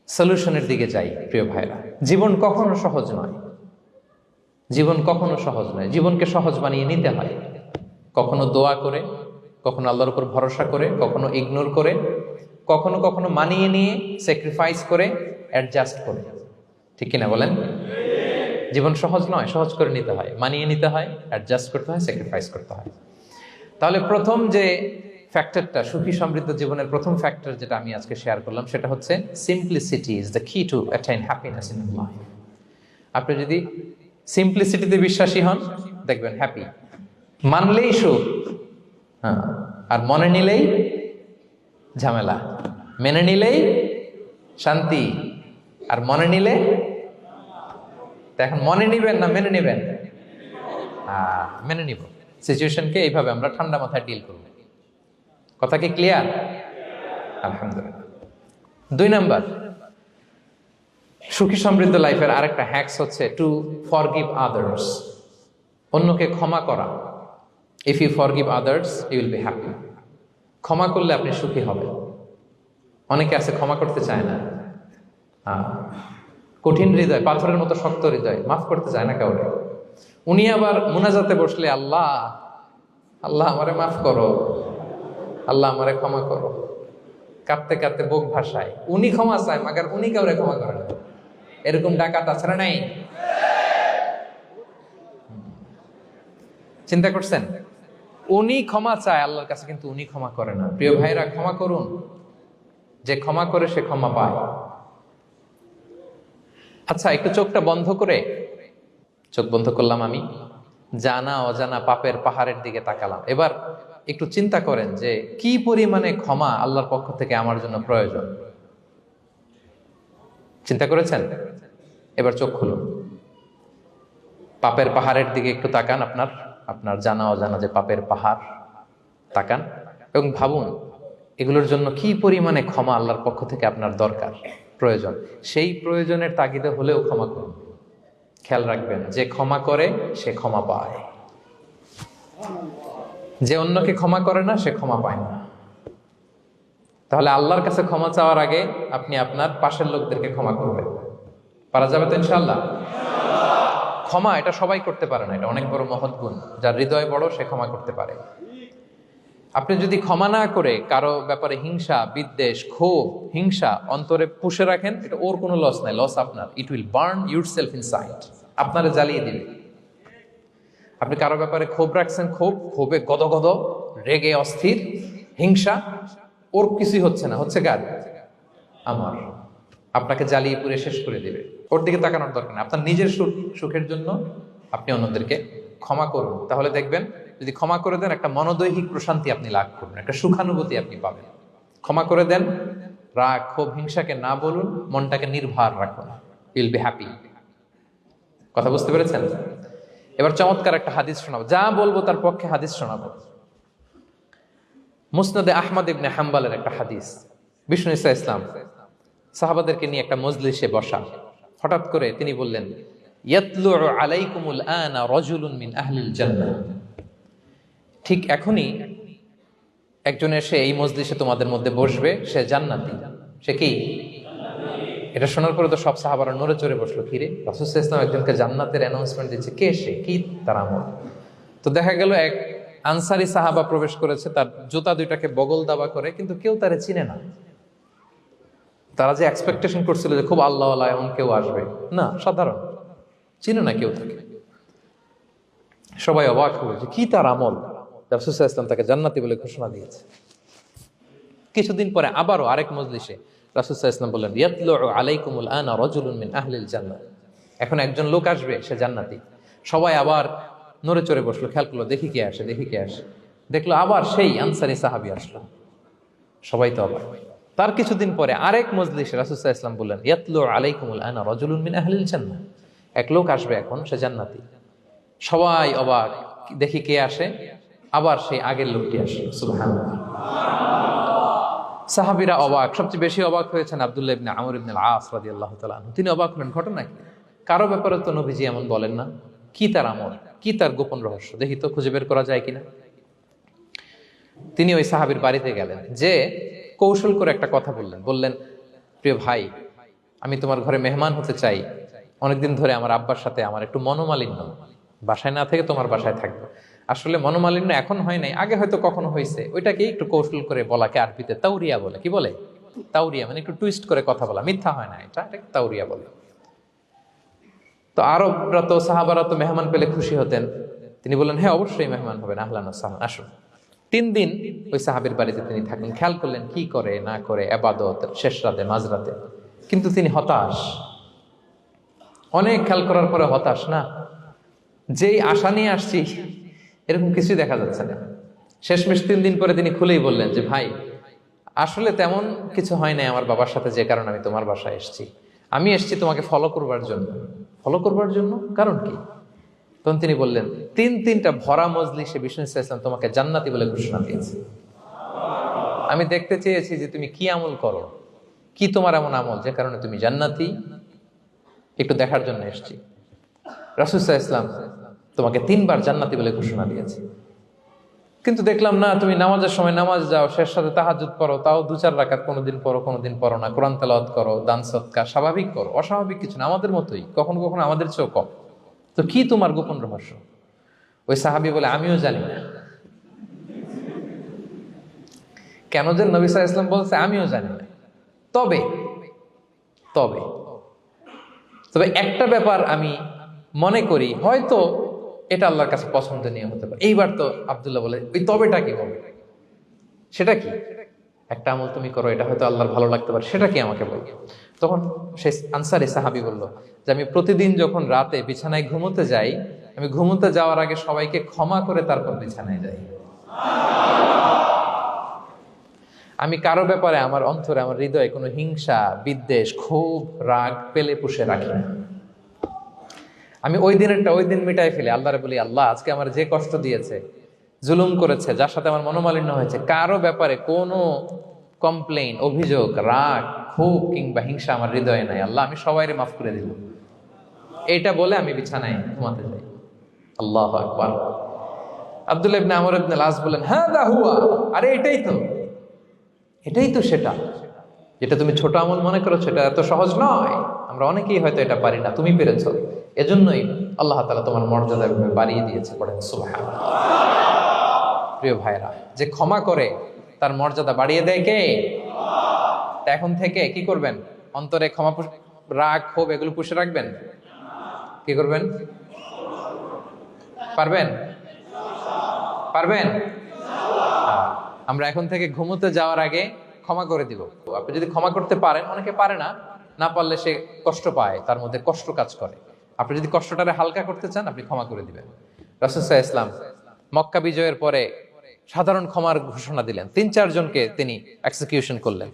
সলিউশনের দিকে যাই। প্রিয় ভাইরা, জীবন কখনো সহজ নয়, জীবন কখনো সহজ নয়। জীবনকে সহজ বানিয়ে নিতে হয়, কখনো দোয়া করে, কখনো আল্লাহর উপর ভরসা করে, কখনো ইগনোর করে, কখনো কখনো মানিয়ে নিয়ে, স্যাক্রিফাইস করে, অ্যাডজাস্ট করে। ঠিক কিনা বলেন? জীবন সহজ নয়, সহজ করে নিতে হয়, মানিয়ে নিতে হয়, অ্যাডজাস্ট করতে হয়, স্যাক্রিফাইস করতে হয়। তাহলে প্রথম যে ফ্যাক্টরটা, সুখী সমৃদ্ধ জীবনের প্রথম ফ্যাক্টর যেটা আমি আজকে শেয়ার করলাম, সেটা হচ্ছে সিম্পলিসিটি ইজ দ্য কি টু অ্যাটাইন হ্যাপিনেস ইন লাইফ। আপনি যদি সিম্পলিসিটিতে বিশ্বাসী হন, দেখবেন হ্যাপি। মানলেই সুখ, হ্যাঁ, আর মনে নিলেই ঝামেলা। মেনে নিলেই শান্তি, আর মনে নিলে। এখন মনে নিবেন না মেনে নিবেন? মেনে নিব। সিচুয়েশনকে এইভাবে আমরা ঠান্ডা মাথায় ডিল করব। কথা কি ক্লিয়ার? আলহামদুলিল্লাহ। 2 নাম্বার, সুখী সমৃদ্ধ লাইফের আরেকটা হ্যাকস হচ্ছে টু ফরগিভ আদার্স। অন্যকে ক্ষমা করা। If you forgive others, you will be happy. ক্ষমা করলে আপনি সুখী হবেন। অনেকে আছে ক্ষমা করতে চায় না, কঠিন হৃদয়, পাথরের মতো শক্ত হৃদয়, মাফ করতে চায় না কাউকে। উনি আবার মুনাজাতে বসলে, আল্লাহ আল্লাহ আমারে মাফ করো, আল্লাহ আমারে ক্ষমা করো, কাঁদতে কাঁদতে বুক ভাসায়। উনি ক্ষমা চায়, মাগার উনি কাউরে ক্ষমা করে না। এরকম ডাকাত আছে না নাই? চিন্তা করছেন? উনি ক্ষমা চায় আল্লাহর কাছে, কিন্তু উনি ক্ষমা করে না। প্রিয় ভাইরা, ক্ষমা করুন। যে ক্ষমা করে সে ক্ষমা পায়। আচ্ছা, একটু চোখটা বন্ধ করে, চোখ বন্ধ করলাম আমি, জানা অজানা পাপের পাহাড়ের দিকে তাকালাম। এবার একটু চিন্তা করেন যে কি পরিমাণে ক্ষমা আল্লাহর পক্ষ থেকে আমার জন্য প্রয়োজন। চিন্তা করেছেন? এবার চোখ খুলুন, পাপের পাহাড়ের দিকে একটু তাকান। আপনার জানা অজানা যে পাপের পাহাড়, তাকান এবং ভাবুন এগুলোর জন্য কি পরিমাণে ক্ষমা আল্লাহর পক্ষ থেকে আপনার দরকার, প্রয়োজন। সেই প্রয়োজনের তাগিদে হলেও ক্ষমা করুন। খেয়াল রাখবেন, যে ক্ষমা করে সে ক্ষমা পায়, যে অন্যকে ক্ষমা করে না সে ক্ষমা পায় না। তাহলে আল্লাহর কাছে ক্ষমা চাওয়ার আগে আপনি আপনার পাশের লোকদেরকে ক্ষমা করবেন। পারা যাবে তো ইনশাআল্লাহ? ক্ষমা এটা সবাই করতে পারে না, এটা অনেক বড় মহৎ গুণ। যার হৃদয় বড় সে ক্ষমা করতে পারে। আপনি যদি ক্ষমা না করে কারো ব্যাপারে হিংসা, বিদ্বেষ, ক্ষোভ, হিংসা অন্তরে পুষে রাখেন, এটা ওর কোনো লস নাই, লস আপনার। It will burn yourself inside, আপনারে জ্বালিয়ে দিবে। আপনি কারো ব্যাপারে ক্ষোভ রাখছেন, ক্ষোভে গদগদ, রেগে অস্থির, হিংসা, ওর কিছুই হচ্ছে না, হচ্ছে কার? আমার। আপনাকে জ্বালিয়ে পুড়ে শেষ করে দিবে। ওর দিকে তাকানোর দরকার নেই। আপনার নিজের সুখের জন্য আপনি অন্যদেরকে ক্ষমা করুন। তাহলে দেখবেন যদি ক্ষমা করে দেন, একটা মনোদৈহিক প্রশান্তি আপনি লাভ করবেন, একটা সুখানুভূতি আপনি পাবেন। ক্ষমা করে দেন, রাগ, ক্ষোভ, হিংসাকে না বলুন, মনটাকে নির্ভার রাখুন, ইউল বি হ্যাপি। কথা বুঝতে পেরেছেন? এবার চমৎকার একটা হাদিস শোনাবো, যা বলবো তার পক্ষে হাদিস শোনাবো। মুসনাদে আহমদ ইবনে হাম্বালের একটা হাদিস। বিষ্ণু ঈসা ইসলাম সাহাবাদেরকে নিয়ে একটা মজলিসে বসা। হঠাৎ করে তিনি বললেন, ইয়াতলুউ আলাইকুমুল আনা রাজুলুন মিন আহলিল জান্নাহ। ঠিক এখনই একজন এসে এই মজলিসে তোমাদের মধ্যে বসবে, সে জান্নাতি। সে কি? এটা শোনার পরে তো সব সাহাবারা নড়ে চড়ে বসলো। কিরে, রাসূল সাল্লাল্লাহু আলাইহি ওয়াসাল্লাম একজনকে জান্নাতের অ্যানাউন্সমেন্ট দিচ্ছে, কে সে, কি তার আমল? তো দেখা গেল এক আনসারী সাহাবা প্রবেশ করেছে, তার জুতা দুইটাকে বগল দাবা করে, কিন্তু কেউ তারে চিনে না। তারা যে এক্সপেকটেশন করছিল যে খুব আল্লাহওয়ালা এমন কেউ আসবে, না, সাধারণ, চিনে না কেউ তাকে। সবাই অবাক হলো যে কি তার আমল, রাসূল সাল্লাল্লাহু আলাইহি ওয়াসাল্লাম তাকে জান্নাতি বলে ঘোষণা দিয়েছে। কিছুদিন পরে আবারও আরেক মজলিসে রাসূল সাল্লাল্লাহু আলাইহি ওয়াসাল্লাম বললেন, ইয়াতলুউ আলাইকুমুল আনা রাজুলুন মিন আহলিল জান্নাহ। এখন একজন লোক আসবে, সে জান্নাতি। সবাই আবার নড়ে চড়ে বসলো, খেয়াল করলো, দেখি কে আসে, দেখি কে আসে। দেখলো আবার সেই আনসারী সাহাবী আসলো। সবাই তো অবাক। তার কিছুদিন পরে আরেক মজলিসে রাসূল সাল্লাল্লাহু আলাইহি ওয়াসাল্লাম বললেন, ইয়াতলুউ আলাইকুমুল আনা রাজুলুন মিন আহলিল জান্নাহ। এক লোক আসবে এখন, সে জান্নাতি। সবাই অবাক, দেখি কে আসে, আবার সেই আগের লোকটি আসে। সুবহানাল্লাহ। সাহাবীরা অবাক, সবচেয়ে বেশি অবাক হয়েছেন আব্দুল্লাহ ইবনে আমর ইবনে আল-আস রাদিয়াল্লাহু তাআলা আনহু। তিনি অবাক হলেন, ঘটনা কি? কারো ব্যাপারে তো নবীজি এমন বলেন না, কি তার আমল, কি তার গোপন রহস্য, দেখি তো খুঁজে বের করা যায় কিনা। তিনি ওই সাহাবীর বাড়িতে গেলেন, যে কৌশল করে একটা কথা বললেন, প্রিয় ভাই, আমি তোমার ঘরে মেহমান হতে চাই। অনেকদিন ধরে আমার আব্বার সাথে আমার একটু মনোমালিন্য, বাসায় না থেকে তোমার বাসায় থাকবো। আসলে মনোমালিন্য এখন হয় নাই, আগে হয়তো কখনো হয়েছে। ওইটাকে একটু কৌশল করে বলাকে আরবিতে তাউরিয়া বলে। কি বলে? তাউরিয়া, মানে একটু টুইস্ট করে কথা বলা, মিথ্যা হয় না, এটা তাউরিয়া বলে। তো আরবরা তো, সাহাবারা তো মেহমান পেলে খুশি হতেন। তিনি বললেন, হ্যাঁ অবশ্যই মেহমান হবেন, আহলান ওয়া সাহলান, আসুন। 3 দিন ওই সাহাবীর বাড়িতে তিনি থাকলেন। খেয়াল করলেন কি করে না করে, ইবাদত, শেষ রাতে, মাঝরাতে। কিন্তু তিনি হতাশ, অনেক খেয়াল করার পরে হতাশ। না, যেই আশা নিয়ে আসছি এরকম কিছুই দেখা যাচ্ছে না। শেষমেশ 3 দিন পরে তিনি খুলেই বললেন যে, ভাই আসলে তেমন কিছু হয় নাই আমার বাবার সাথে, যে কারণে আমি তোমার বাসায় এসেছি। আমি এসেছি তোমাকে ফলো করবার জন্য। ফলো করবার জন্য? কারণ কি? তখন তিনি বললেন, 3টা ভরা মজলিসে বিষ্ণু ইসলাম তোমাকে জান্নাতি বলে ঘোষণা দিয়েছে। আমি দেখতে চেয়েছি যে তুমি কি আমল করো, কি তোমার এমন আমল যে কারণে তুমি জান্নাতি, একটু দেখার জন্য এসেছি। রাসূল সাল্লাল্লাহু আলাইহি ওয়াসাল্লাম তোমাকে 3বার জান্নাতি বলে ঘোষণা দিয়েছে, কিন্তু দেখলাম না তুমি নামাজের সময় নামাজ যাও, শেষ সাথে তাহাজ্জুদ পড়ো, তাও 2-4 রাকাত, কোনোদিন পড়ো কোনোদিন পড়ো না, কোরআন তেলাওয়াত করো, দান সদকা, স্বাভাবিক করো, অস্বাভাবিক কিছু না, আমাদের মতোই, কখনো কখনো আমাদের চেয়েও কম। তো কি তোমার গোপন রহস্য? ওই সাহাবী বলে, আমিও জানি না। কেন যে নবী সাল্লাল্লাহু আলাইহি ওয়াসাল্লাম বলছে আমিও জানি না। তবে তবে তবে একটা ব্যাপার আমি মনে করি, হয়তো এটা আল্লাহর কাছে পছন্দনীয় হতে পারে। এইবার তো আব্দুল্লাহ বলে, ওই তবেটা কি বলবে? সেটা কি? একটা আমল তুমি করো, এটা হয়তো আল্লাহর ভালো লাগতে পারে, সেটা কি আমাকে বলবে? তখন সে আনসারী সাহাবী বলল যে, আমি প্রতিদিন যখন রাতে বিছানায় ঘুমোতে যাই, আমি ঘুমোতে যাওয়ার আগে সবাইকে ক্ষমা করে তারপর বিছানায় যাই। আমি কারো ব্যাপারে আমার অন্তরে, আমার হৃদয়ে কোনো হিংসা, বিদ্বেষ, ক্ষোভ, রাগ পেলে পুষে রাখি না। আমি ওই দিনেরটা ওই দিন মিটাই ফেলি। আল্লাহরে বলি, আল্লাহ আজকে আমার যে কষ্ট দিয়েছে, জুলুম করেছে, যার সাথে আমার মনোমালিন্য হয়েছে, কারো ব্যাপারে কোনো কমপ্লেইন, অভিযোগ, রাগ, ক্ষোভ কিংবা হিংসা আমার হৃদয়ে নাই। আল্লাহ, আমি সবাইরে মাফ করে দিলাম, এটা বলে আমি বিছানায় ঘুমাতে যাই। আল্লাহু আকবার। আব্দুল্লাহ ইবনে আমর ইবনে আল-আস বলেন, হাদা হুয়া, আরে এটাই তো সেটা যেটা তুমি ছোট আমল মনে করেছো, এটা এত সহজ নয়। আমরা অনেকেই হয়তো এটা পারি না, তুমি পেরেছো। এজন্যই আল্লাহ তাআলা তোমার মর্যাদা বাড়িয়ে দিয়েছে। পড়েন সুবহানাল্লাহ। প্রিয় ভাইরা, যে ক্ষমা করে তার মর্যাদা বাড়িয়ে দেয় কে? এখন থেকে কি করবেন? অন্তরে ক্ষমা, রাগ, ক্ষোভ এগুলো পুষে রাখবেন। কি করবেন? পারবেন? আমরা এখন থেকে ঘুমোতে যাওয়ার আগে ক্ষমা করে দিব। আপনি যদি ক্ষমা করতে পারেন, অনেকে পারে না, না পারলে সে কষ্ট পায়, তার মধ্যে কষ্ট কাজ করে। আপনি যদি কষ্টটারে হালকা করতে চান, আপনি ক্ষমা করে দিবেন। রাসূল সাল্লাল্লাহু আলাইহি ওয়াসাল্লাম মক্কা বিজয়ের পরে সাধারণ ক্ষমার ঘোষণা দিলেন। 3-4 জনকে তিনি এক্সিকিউশন করলেন,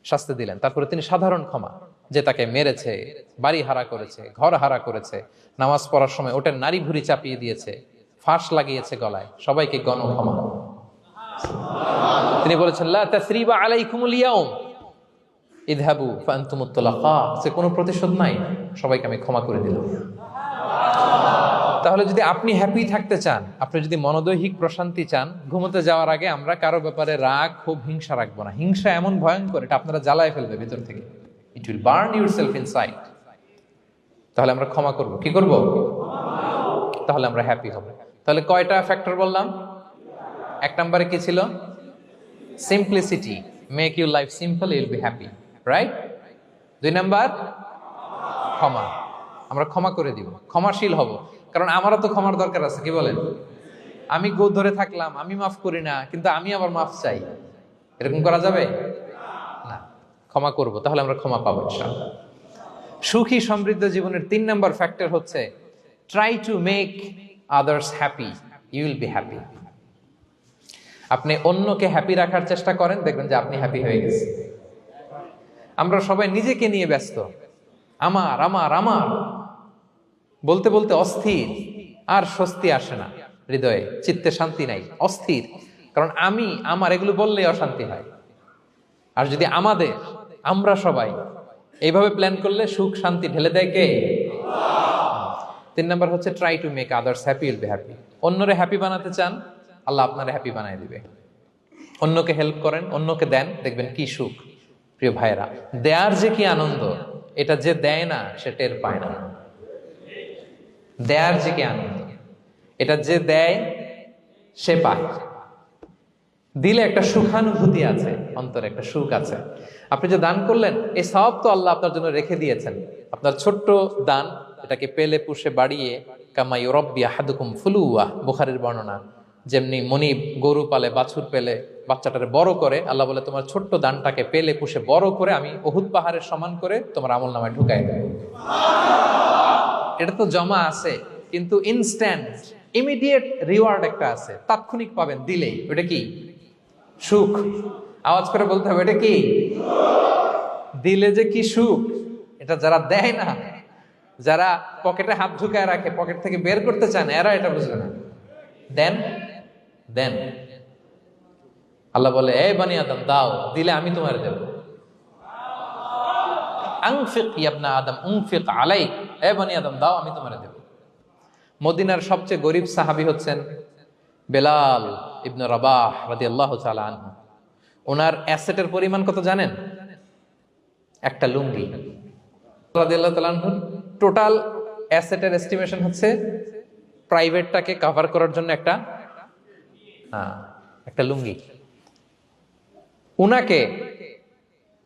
শাস্তি দিলেন। তারপরে তিনি সাধারণ ক্ষমা, যে তাকে মেরেছে, বাড়ি হারা করেছে, ঘর হারা করেছে, নামাজ পড়ার সময় ওটার নারী ভুঁড়ি চাপিয়ে দিয়েছে, ফাঁস লাগিয়েছে গলায়, সবাইকে গণ ক্ষমা। তিনি বলেছেন, লা তাসরিবা আলাইকুমুল ইয়াউম ইযহাবু ফাআনতুমুত তুলাকা, সে কোনো প্রতিশোধ নাই, সবাইকে আমি ক্ষমা করে দিলাম। তাহলে যদি আপনি হ্যাপি থাকতে চান, আপনি যদি মনোদৈহিক প্রশান্তি চান, ঘুমোতে যাওয়ার আগে আমরা কারো ব্যাপারে রাগ, ক্ষোভ, হিংসা রাখবো না। হিংসা এমন ভয়ঙ্কর, এটা আপনারা জ্বালায় ফেলবে ভিতর থেকে। It will burn yourself inside. তাহলে আমরা ক্ষমা করব। কি করব? তাহলে আমরা হ্যাপি হব। তাহলে কয়টা ফ্যাক্টর বললাম? 1 নম্বরে কি ছিল? Simplicity, make your life simple, you will be happy, right? 2 number ক্ষমা, আমরা ক্ষমা করে দিব, ক্ষমাশীল হব। কারণ আমারও তো ক্ষমার দরকার আছে। কি বলেন? আমি গো ধরে থাকলাম, আমি মাফ করি না, কিন্তু আমি আবার মাফ চাই, এরকম করা যাবে না। ক্ষমা করব, তাহলে আমরা ক্ষমা পাবো ইনশাআল্লাহ। সুখী সমৃদ্ধ জীবনের 3 নাম্বার ফ্যাক্টর হচ্ছে try to make others happy, you will be happy. আপনি অন্যকে হ্যাপি রাখার চেষ্টা করেন, দেখবেন যে আপনি হ্যাপি হয়ে গেছেন। আমরা সবাই নিজেকে নিয়ে ব্যস্ত, আমার আমার আমার বলতে বলতে অস্থির, আর স্বস্তি আসে না হৃদয়ে, চিত্তে শান্তি নাই, অস্থির। কারণ আমি আমার এগুলো বললেই অশান্তি হয়। আর যদি আমাদের, আমরা সবাই এইভাবে প্ল্যান করলে সুখ শান্তি ঢেলে দেয় কে? 3 নাম্বার হচ্ছে try to make others happy, will be happy. অন্যরে হ্যাপি বানাতে চান, আল্লাহ আপনারে হ্যাপি বানায় দিবে। অন্যকে হেল্প করেন, অন্যকে দেন, দেখবেন কি সুখ। প্রিয় ভাইরা, দেয়ার যে কি আনন্দ, এটা যে দেয় না সে টের পায় না। দেয়ার যে কি আনন্দ, এটা যে দেয় সে পায়। দিলে একটা সুখানুভূতি আছে, অন্তরে একটা সুখ আছে। আপনি যে দান করলেন, এই সওয়াব তো আল্লাহ আপনার জন্য রেখে দিয়েছেন। আপনার ছোট্ট দান, এটাকে পেলে পুষে বাড়িয়ে, কামা ইউরাব্বি আহাদুকুম ফুলুয়া, বুখারীর বর্ণনা, যেমনি মনিব গরু পালে, বাছুর পেলে বাচ্চাটারে বড় করে, আল্লাহ বলে তোমার ছোট্ট দানটাকে পেলে পুষে বড় করে আমি উহুদ পাহাড়ের সমান করে তোমার আমলনামায় ঢুকাই দেব। এটা তো জমা আছে, কিন্তু ইনস্ট্যান্ট ইমিডিয়েট রিওয়ার্ড একটা আছে, তাৎক্ষণিক পাবেন দিলেই। ওটা কি? সুখ। আওয়াজ করে বলতে হবে, এটা কি? দিলে যে কি সুখ, এটা যারা দেয় না, যারা পকেটে হাত ঢুকায় রাখে, পকেট থেকে বের করতে চান, এরা এটা বুঝবে না। দেন দেন, আল্লাহ বলে, এই বানি আদম দাও, দিলে আমি তোমার দেব। আনফিক ইয়া আদম উনফিক আলাইক, এই বানি আদম দাও, আমি তোমার দেব। মদিনার সবচেয়ে গরিব সাহাবী হচ্ছেন বেলাল ইবনে রাবাহ রাদিয়াল্লাহু তাআলা আনহু। ওনার অ্যাসেটের পরিমাণ কত জানেন? একটা লুঙ্গি। রাদিয়াল্লাহু তাআলা আনহু টোটাল অ্যাসেটের এস্টিমেশন হচ্ছে প্রাইভেটটাকে কভার করার জন্য একটা লুঙ্গি। উনাকে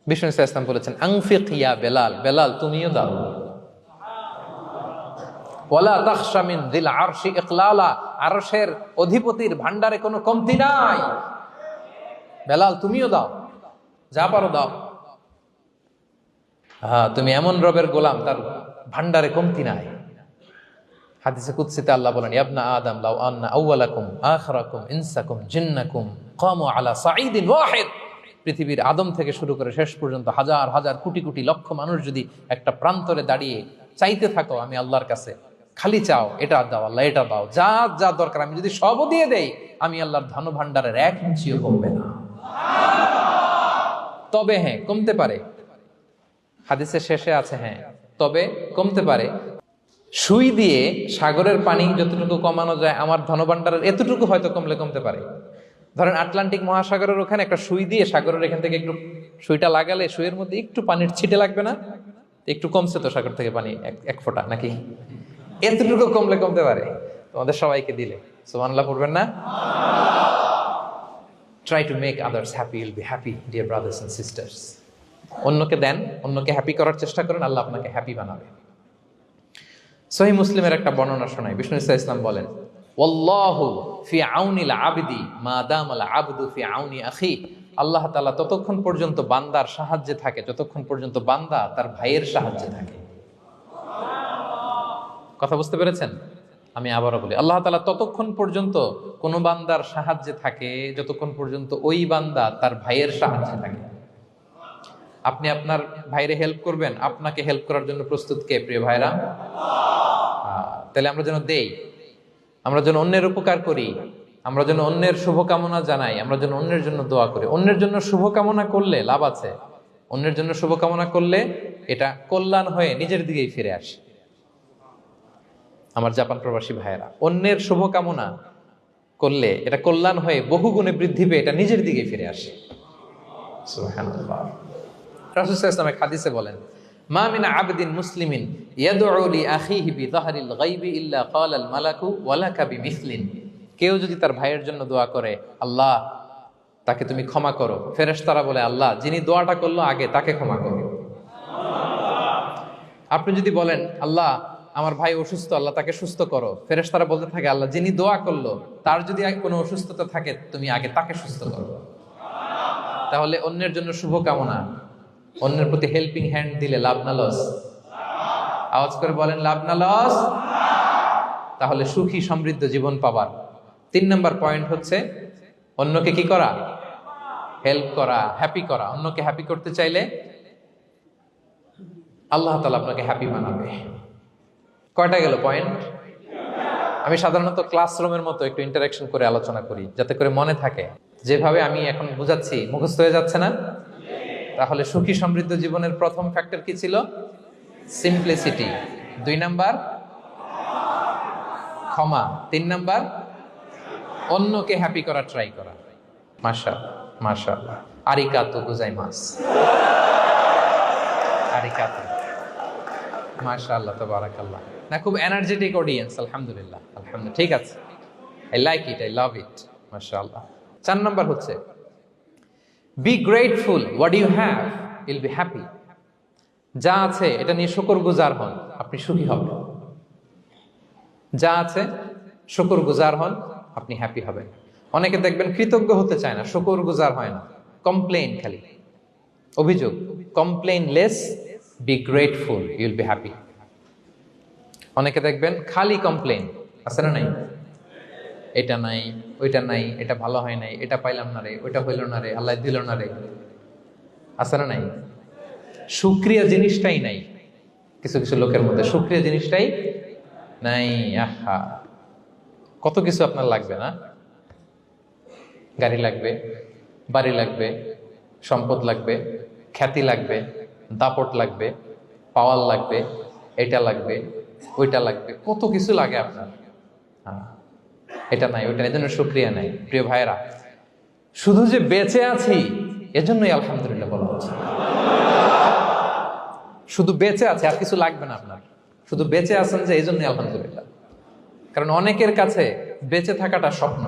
বিষ্ণু ইসলাম বলেছেন, আনফিক ইয়া বেলাল, বেলাল তুমিও দাও। ওয়ালা তাখশা মিন যিল আরশি ইকলালা, আরশের অধিপতির ভান্ডারে কোনো কমতি নাই। বেলাল তুমিও দাও, যা পারো দাও। তুমি এমন রবের গোলাম, তার ভান্ডারে কমতি নাই। হাদিসে কুদসিতে আল্লাহ বলেন, ইবনা আদম লাউ আন্না আউওয়ালাকুম আখিরাকুম ইনসাকুম জিন্নাকুম কামু আলা সাঈদিন ওয়াহিদ। পৃথিবীর আদম থেকে শুরু করে শেষ পর্যন্ত হাজার হাজার কোটি কোটি লক্ষ মানুষ যদি একটা প্রান্তরে দাঁড়িয়ে চাইতে থাকো আমি আল্লাহর কাছে, খালি চাও, এটা দাও আল্লাহ, এটা দাও, যা যা দরকার আমি যদি সবও দিয়ে দেই, আমি আল্লাহর ধন ভান্ডারের 1 ইঞ্চিও কমবে না। তবে হ্যাঁ, কমতে পারে, হাদিসের শেষে আছে হ্যাঁ, তবে কমতে পারে। সুই দিয়ে সাগরের পানি যতটুকু কমানো যায়, আমার ধনভাণ্ডারের এতটুকু হয়তো কমলে কমতে পারে। ধরেন আটলান্টিক মহাসাগরের ওখানে একটা সুই দিয়ে সাগরের এখান থেকে একটু সুইটা লাগালে সুইয়ের মধ্যে একটু পানির ছিটে লাগবে না? একটু কমছে তো সাগর থেকে পানি, এক ফোঁটা নাকি? এতটুকু কমলে কমতে পারে। তোমাদের সবাইকে দিলে সুবহানাল্লাহ পড়বেন না? Try to make others happy, will be happy dear brothers and sisters. অন্যকে দেন, অন্যকে হ্যাপি করার চেষ্টা করেন, আল্লাহ আপনাকে হ্যাপি বানাবে। সহিহ মুসলিমের একটা বর্ণনা শোনাই। বিষ্ণু ইসলাম বলেন, ওয়াল্লাহু ফি আউনিল আবদি মা দামাল আবদু ফি আউনি আখি। আল্লাহ তাআলা ততক্ষণ পর্যন্ত বান্দার সাহায্যে থাকে যতক্ষণ পর্যন্ত বান্দা তার ভাইয়ের সাহায্যে থাকে। কথা বুঝতে পেরেছেন? আমি আবারও বলি, আল্লাহ তাআলা ততক্ষণ পর্যন্ত কোন বান্দার সাহায্যে থাকে যতক্ষণ পর্যন্ত ওই বান্দা তার ভাইয়ের সাহায্যে থাকে। আপনি আপনার ভাইরে হেল্প করবেন, আপনাকে হেল্প করার জন্য প্রস্তুত কে প্রিয় ভাইরা? তাহলে আমরা যেন দেই, আমরা যেন অন্যের উপকার করি, আমরা যেন অন্যের শুভকামনা জানাই, আমরা যেন অন্যের জন্য দোয়া করি। অন্যের জন্য শুভকামনা করলে লাভ আছে। অন্যের জন্য শুভকামনা করলে এটা কল্যাণ হয়ে নিজের দিকেই ফিরে আসে। আমার জাপান প্রবাসী ভাইয়েরা, অন্যের শুভকামনা করলে এটা কল্যাণ হয়ে বহুগুণে বৃদ্ধি পেয়ে এটা নিজের দিকেই ফিরে আসে। সুবহানাল্লাহ। রাসূল সাল্লাল্লাহু আলাইহি ওয়াসাল্লাম হাদিসে বলেন, মা মিন আবদিন মুসলিমিন ইয়াদউ লি আখিহি বিযাহরিল গায়বি ইল্লা ক্বালাল মালাকু ওয়ালাকা বিমিসলিন। কেউ যদি তার ভাইয়ের জন্য দোয়া করে, আল্লাহ তাকে তুমি ক্ষমা করো, ফেরেশতারা বলে, আল্লাহ যিনি দোয়াটা করলো আগে তাকে ক্ষমা করো। আপনি যদি বলেন, আল্লাহ আমার ভাই অসুস্থ, আল্লাহ তাকে সুস্থ করো, ফেরেশতারা বলতে থাকে, আল্লাহ যিনি দোয়া করলো তার যদি কোনো অসুস্থতা থাকে তুমি আগে তাকে সুস্থ করো। তাহলে অন্যের জন্য শুভকামনা, অন্যের প্রতি হেল্পিং হ্যান্ড দিলে লাভ না লস? আওয়াজ করে বলেন, লাভ না লস? তাহলে সুখী সমৃদ্ধ জীবন পাবার 3 নম্বর পয়েন্ট হচ্ছে অন্যকে কি করা? হেল্প করা, হ্যাপি করা। অন্যকে হ্যাপি করতে চাইলে আল্লাহ তাআলা আপনাকে হ্যাপি বানাবে। কয়টা গেল পয়েন্ট? আমি সাধারণত ক্লাসরুমের মতো একটু ইন্টারাকশন করে আলোচনা করি যাতে করে মনে থাকে। যেভাবে আমি এখন বুঝাচ্ছি মুখস্থ হয়ে যাচ্ছে না? তাহলে সুখী সমৃদ্ধ জীবনের প্রথম ফ্যাক্টর কি ছিল? সিম্পলিসিটি। 2 নাম্বার ক্ষমা। 3 নাম্বার অন্যকে হ্যাপি করার ট্রাই করা। মাশাআল্লাহ, মাশাআল্লাহ। আরিকাতু গোজাইমাস। আরিকাতু। মাশাআল্লাহ, তাবারাকাল্লাহ। না, খুব এনার্জেটিক অডিয়েন্স। আলহামদুলিল্লাহ, আলহামদুলিল্লাহ। ঠিক আছে, I like it, I love it. মাশাআল্লাহ। 4 নাম্বার হচ্ছে be grateful what you have, you'll be happy. যা আছে এটা নিয়ে শুকরগুজার হন, আপনি সুখী হবেন। যা আছে শুকরগুজার হন, আপনি হ্যাপি হবেন। অনেকে দেখবেন কৃতজ্ঞ হতে চায় না, শুকরগুজার হয় না, কমপ্লেইন, খালি অভিযোগ। Complain less, be grateful, Yule be happy. অনেকে দেখবেন খালি কমপ্লেইন, আছে না নাই? এটা নাই, ওইটা নাই, এটা ভালো হয় নাই, এটা পাইলাম না রে, ওইটা হইল না রে, আল্লাহ দিল না রে, আছে না নাই? শুকরিয়া জিনিসটাই নাই কিছু কিছু লোকের মধ্যে, শুকরিয়া জিনিসটাই নাই। আহা, কত কিছু আপনার লাগবে না? গাড়ি লাগবে, বাড়ি লাগবে, সম্পদ লাগবে, খ্যাতি লাগবে, দাপট লাগবে, পাওয়ার লাগবে, এটা লাগবে, ওইটা লাগবে, কত কিছু লাগে আপনার। হ্যাঁ, এটা নাই, ওইটা নাই, এজন্য শুকরিয়া নাই। প্রিয় ভাইয়েরা, শুধু যে বেঁচে আছি এজন্যই আলহামদুলিল্লাহ বলা হচ্ছে। শুধু বেঁচে আছে, আর কিছু লাগবে না আপনার, শুধু বেঁচে আছেন যে এই জন্যই আলহামদুলিল্লাহ। কারণ অনেকের কাছে বেঁচে থাকাটা স্বপ্ন,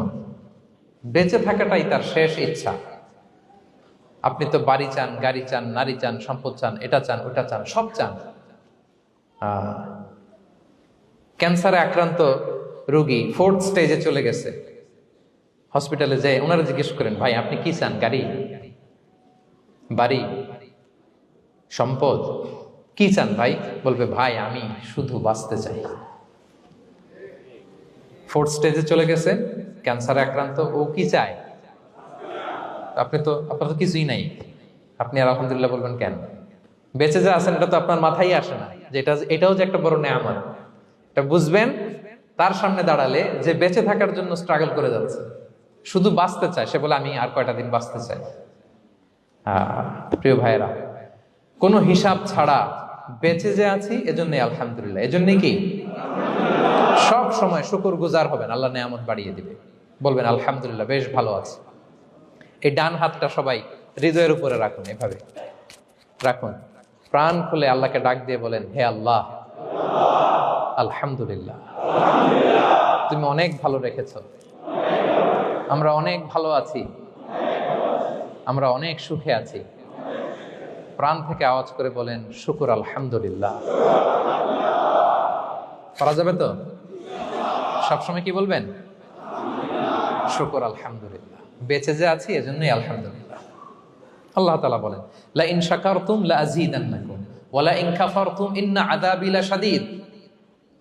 বেঁচে থাকাটাই তার শেষ ইচ্ছা। আপনি তো বাড়ি চান, গাড়ি চান, নারী চান, সম্পদ চান, এটা চান, ওটা চান, সব চান। ক্যান্সারে আক্রান্ত রোগী 4th স্টেজে চলে গেছে, হসপিটালে যায়, ওনারা জিজ্ঞেস করেন, ভাই আপনি কি চান? গাড়ি, বাড়ি, সম্পদ, কি চান ভাই? বলবে, ভাই আমি শুধু বাঁচতে চাই। 4th স্টেজে চলে গেছে, ক্যান্সারে আক্রান্ত, ও কি চায়? আপনার তো কিছুই নাই, আপনি আর আলহামদুলিল্লাহ বলবেন কেন? বেঁচে যে আছেন এটা তো আপনার মাথায় আসে না যে এটাও যে একটা বড় নেয়ামত। এটা বুঝবেন তার সামনে দাঁড়ালে যে বেঁচে থাকার জন্য স্ট্রাগল করে যাচ্ছে, শুধু বাঁচতে চায়, সে বলে আমি আর কয়টা দিন বাঁচতে চাই। প্রিয় ভাইয়েরা, কোনো হিসাব ছাড়া বেঁচে যে আছি এজন্যই আলহামদুলিল্লাহ। এজন্যই কি সব সময় শুকর গুজার হবেন, আল্লাহ নেয়ামত বাড়িয়ে দিবে, বলবেন আলহামদুলিল্লাহ বেশ ভালো আছে। এই ডান হাতটা সবাই হৃদয়ের উপরে রাখুন, এভাবে রাখুন, প্রাণ খুলে আল্লাহকে ডাক দিয়ে বলেন, হে আল্লাহ আলহামদুলিল্লাহ, তুমি অনেক ভালো রেখেছো, আমরা অনেক ভালো আছি, আমরা অনেক সুখে আছি। প্রাণ থেকে আওয়াজ করে বলেন শুকর আলহামদুলিল্লাহ। পারা যাবে তো? সবসময় কি বলবেন? শুকর আলহামদুলিল্লাহ, বেঁচে যে আছি এজন্যই আলহামদুলিল্লাহ। আল্লাহ তাআলা বলেন লা ইন শাকারতুম লা আযীদান্নাকুম ওয়া লা ইন কাফারতুম ইন্না আযাবি লাশাদীদ।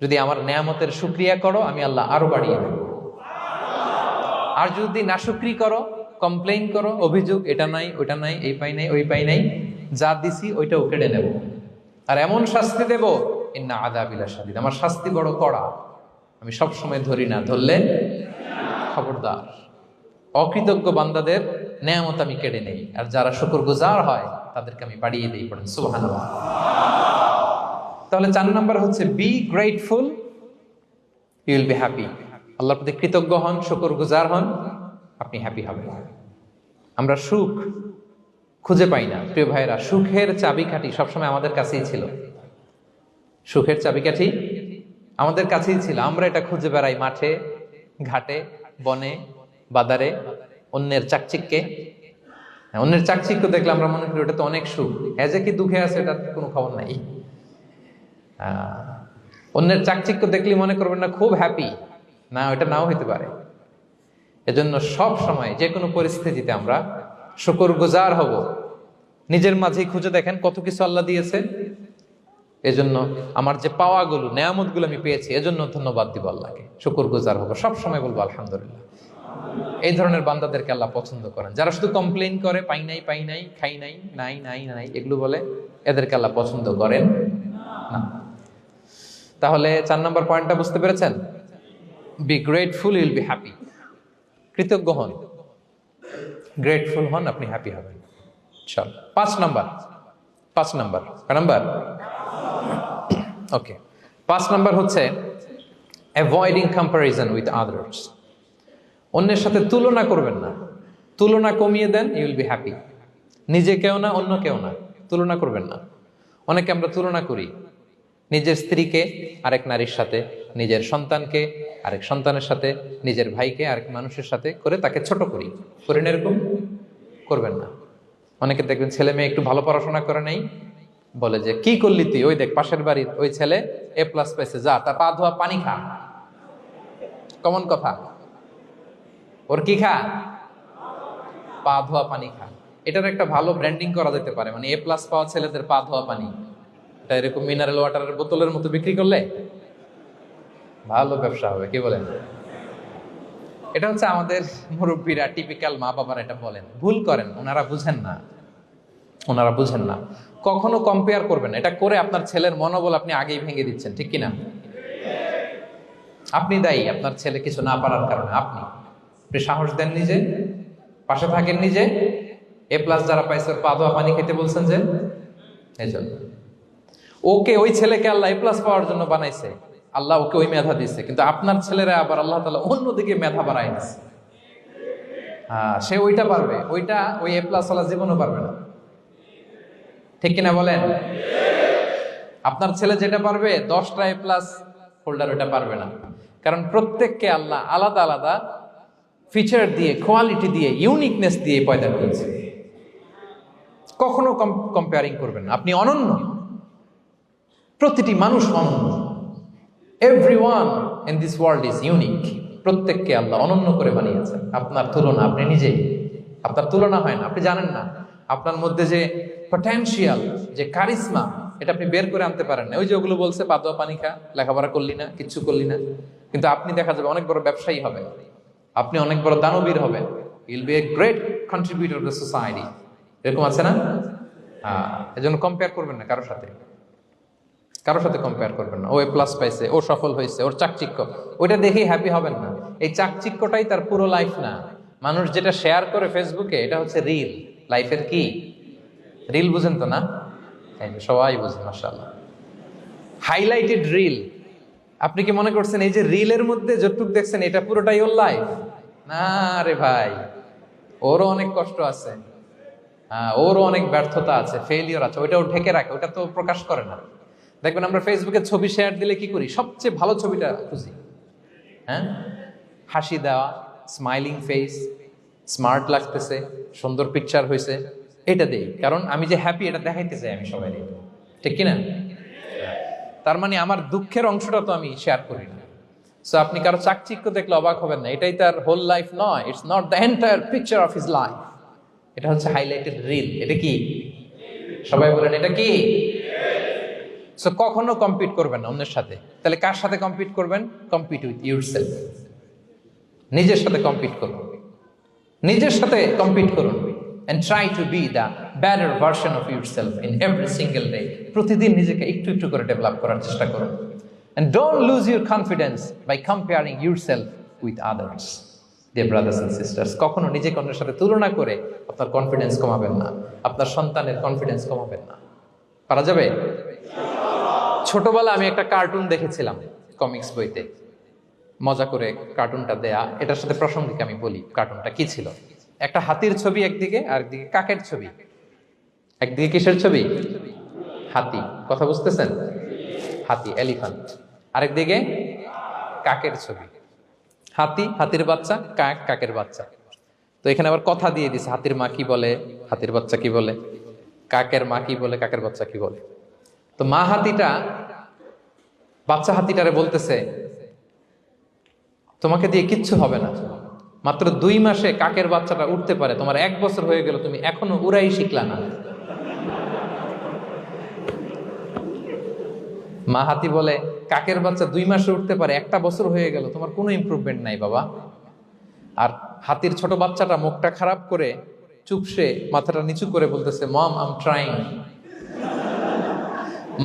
যদি আমার নেয়ামতের শুকরিয়া করো আমি আল্লাহ আরো বাড়িয়ে দেব, আর যদি নাশুকরি করো, কমপ্লেইন করো, অভিযোগ এটা নাই ওটা নাই, এই পাই নাই ওই পাই নাই, যা দিছি ওইটাও কেড়ে নেব, আর এমন শাস্তি দেব ইন্না আযাবি লাশাদীদ, আমার শাস্তি বড় কড়া, আমি সব সময় ধরি না, ধরলে খবরদার। অকৃতজ্ঞ বান্দাদের নেয়ামত আমি কেড়ে নেই, আর যারা শুকরগুজার হয় তাদেরকে আমি বাড়িয়ে দিই। পড়েন সুবহানাল্লাহ। তাহলে 4 নাম্বার হচ্ছে be grateful, you will be happy. আল্লাহর প্রতি কৃতজ্ঞ হন, শুকরগুজার হন, আপনি হ্যাপি হবেন। আমরা সুখ খুঁজে পাই না প্রিয় ভাইরা, সুখের চাবিকাঠি সবসময় আমাদের কাছেই ছিল। সুখের চাবিকাঠি আমাদের কাছেই ছিল, আমরা এটা খুঁজে বেড়াই মাঠে ঘাটে বনে বাজারে, অন্যের চাকচিক্যে। অন্যের চাকচিক্য দেখলে আমরা মনে করি ওটা তো অনেক সুখ, যে কি দুঃখে আছে এটার কোনো খবর নাই। অন্যের চাকচিক্য দেখলে মনে করবেন না খুব হ্যাপি, না ওটা নাও হইতে পারে। এজন্য সব সময় যে কোনো পরিস্থিতিতে আমরা শুকরগুজার হব। নিজের মাঝেই খুঁজে দেখেন কত কিছু আল্লাহ দিয়েছে, এজন্য আমার যে পাওয়াগুলো নেয়ামতগুলো আমি পেয়েছি এজন্য ধন্যবাদ দিব আল্লাহকে, শুকরগুজার হব, সব সময় বলবো আলহামদুলিল্লাহ। এই ধরনের বান্দাদেরকে আল্লাহ পছন্দ করেন। যারা শুধু কমপ্লেইন করে পাই নাই পাই নাই, খাই নাই, নাই নাই নাই এগুলো বলে, এদেরকে আল্লাহ পছন্দ করেন না। তাহলে 4 নম্বর পয়েন্টটা বুঝতে পেরেছেন? Be grateful, you will be happy. কৃতজ্ঞ হন, গ্রেটফুল হন, আপনি হ্যাপি হবেন। চল 5 নাম্বার ওকে, 5 নাম্বার হচ্ছে অ্যাভয়েডিং কম্প্যারিজন উইথ আদার্স। অন্যের সাথে তুলনা করবেন না, তুলনা কমিয়ে দেন, ইউ উইল বি হ্যাপি। নিজে কেউ না, অন্য কেউ না, তুলনা করবেন না। অনেকে আমরা তুলনা করি, নিজের স্ত্রীকে আরেক নারীর সাথে, নিজের সন্তানকে আরেক সন্তানের সাথে, নিজের ভাইকে আরেক মানুষের সাথে করে তাকে ছোট করি না, এরকম করবেন না। অনেকে দেখবেন ছেলে মেয়ে একটু ভালো পড়াশোনা করে নাই, বলে যে কি করলি তুই, ওই দেখ পাশের বাড়ির ওই ছেলে A+ পাইছে, যা তার পা ধোয়া পানি খা। কমন কথা, ওর কি খা? পা ধোয়া পানি খা। এটার একটা ভালো ব্র্যান্ডিং করা যেতে পারে, মানে A+ পাওয়া ছেলেদের পা ধোয়া পানি, এটা এরকম মিনারেল ওয়াটারের বোতলের মতো বিক্রি করলে ভালো ব্যবসা হবে, কি বলেন? এটা হচ্ছে আমাদের মুরব্বীরা, টিপিক্যাল মা বাবারা এটা বলেন, ভুল করেন, ওনারা বুঝেন না। কখনো কম্পেয়ার করবেন না, এটা করে আপনার ছেলের মনোবল আপনি আগেই ভেঙে দিচ্ছেন, ঠিক কিনা? আপনি দায়ী আপনার ছেলে কিছু না পারার কারণে। আপনি সাহস দেন নিজে, পাশে থাকেন নিজে। A+ যারা পাইছে ওর পা ধোয়া পানি খেতে বলছেন যে, এই জন্য ওকে, ওই ছেলেকে আল্লাহ A+ পাওয়ার জন্য বানাইছে, আল্লাহ ওকে ওই মেধা দিচ্ছে, কিন্তু আপনার ছেলেরা আবার আল্লাহ তাআলা অন্যদিকে মেধা বাড়াই দিচ্ছে। সে ওইটা পারবে, ওইটা ওই A+ ওয়ালা জীবনও পারবে না, ঠিক কিনা বলেন? আপনার ছেলে যেটা পারবে 10টা A+ হোল্ডার ওইটা পারবে না, কারণ প্রত্যেককে আল্লাহ আলাদা আলাদা ফিচার দিয়ে, কোয়ালিটি দিয়ে, ইউনিকনেস দিয়ে পয়দা করেছে। কখনো কম্পেয়ারিং করবেন না, আপনি অনন্য, প্রতিটি মানুষ অনন্য। Everyone in this world is unique. প্রত্যেককে আল্লাহ অনন্য করে বানিয়েছেন। আপনার তুলনা আপনি নিজেই, আপনার তুলনা হয় না, আপনি জানেন না আপনার মধ্যে যে পটেনশিয়াল, যে কারিশমা, এটা আপনি বের করে আনতে পারেন না। ওই যে ওগুলো বলছে পা ধোয়া পানি খা, লেখাপড়া করলি না, কিচ্ছু করলি না, কিন্তু আপনি দেখা যাবে অনেক বড় ব্যবসায়ী হবে, আপনি অনেক বড় দানবীর হবেন, you will be a great contributor to society. এরকম আছে না? এজন্য কম্পেয়ার করবেন না কারোর সাথে। কারোর সাথে কম্পেয়ার করবেন না। ও এ প্লাস পাইছে, ও সফল হয়েছে, ওর চাকচিক্য, ওইটা দেখেই হ্যাপি হবেন না। এই চাকচিক্যটাই তার পুরো লাইফ না। মানুষ যেটা শেয়ার করে ফেসবুকে, এটা হচ্ছে রিল। লাইফের কি রিল? বুঝেন তো না? সবাই বুঝেন, মাশাআল্লাহ। Highlighted reel. আপনি কি মনে করছেন এই যে রিলের মধ্যে যতটুকু দেখছেন এটা পুরোটাই ওর লাইফ? না রে ভাই, ওরও অনেক কষ্ট আছে, ওরও অনেক ব্যর্থতা আছে, ফেলিওর আছে, ওইটাও ঢেকে রাখে, ওটা তো প্রকাশ করে না। দেখবেন আমরা ফেসবুকে ছবি শেয়ার দিলে কি করি? সবচেয়ে ভালো ছবিটা খুঁজি, হ্যাঁ, হাসি দেওয়া, স্মাইলিং ফেস, স্মার্ট লাগতেছে, সুন্দর পিকচার হয়েছে, এটা দেই। কারণ আমি যে হ্যাপি এটা দেখাইতে চাই আমি সবাই, ঠিক কিনা? তার মানে আমার দুঃখের অংশটা তো আমি শেয়ার করি না। সো আপনি কারো চাকচিক্য দেখলে অবাক হবেন না, এটাই তার হোল লাইফ নয়। It's not the entire picture of his life. এটা হচ্ছে হাইলাইটেড রিল। এটা কি? সবাই বলেন এটা কি? সো কখনো কম্পিট করবেন না অন্যের সাথে। তাহলে কার সাথে কম্পিট করবেন? Compete with yourself. নিজের সাথে কম্পিট করুন, নিজের সাথে কম্পিট করুন। and try to be the better version of yourself in every single day. প্রতিদিন নিজেকে একটু একটু করে ডেভেলপ করার চেষ্টা করুন। and don't lose your confidence by comparing yourself with others. Dear brothers and sisters, কখনো নিজেকে অন্যের সাথে তুলনা করে আপনার কনফিডেন্স কমাবেন না, আপনার সন্তানের কনফিডেন্স কমাবেন না। পারা যাবে? ছোটবেলা আমি একটা কার্টুন দেখেছিলাম কমিক্স বইতে, মজা করে কার্টুনটা দেয়া। এটার সাথে প্রাসঙ্গিক আমি বলি কার্টুনটা কি ছিল। একটা হাতির ছবি একদিকে, আর একদিকে কাকের ছবি। একদিকে কিসের ছবি? হাতি। কথা বুঝতেছেন? হাতি, এলিফ্যান্ট। আরেকদিকে কাকের ছবি। হাতি, হাতির বাচ্চা, কাক, কাকের বাচ্চা। তো এখানে আবার কথা দিয়ে দিছে, হাতির মা কি বলে, হাতির বাচ্চা কি বলে, কাকের মা কি বলে, কাকের বাচ্চা কি বলে। তো মা হাতিটা বাচ্চা হাতিটারে বলতেছে, তোমাকে দিয়ে কিচ্ছু হবে না, মাত্র 2 মাসে কাকের বাচ্চাটা উঠতে পারে, তোমার 1 বছর হয়ে গেল, তুমি এখনো উড়াই শিখলা না। মা হাতি বলে, কাকের বাচ্চা 2 মাসে উঠতে পারে, 1 বছর হয়ে গেল, তোমার কোনো ইমপ্রুভমেন্ট নাই বাবা। আর হাতির ছোট বাচ্চাটা মুখটা খারাপ করে চুপসে মাথাটা নিচু করে বলতেছে, মম আই এম ট্রাইং।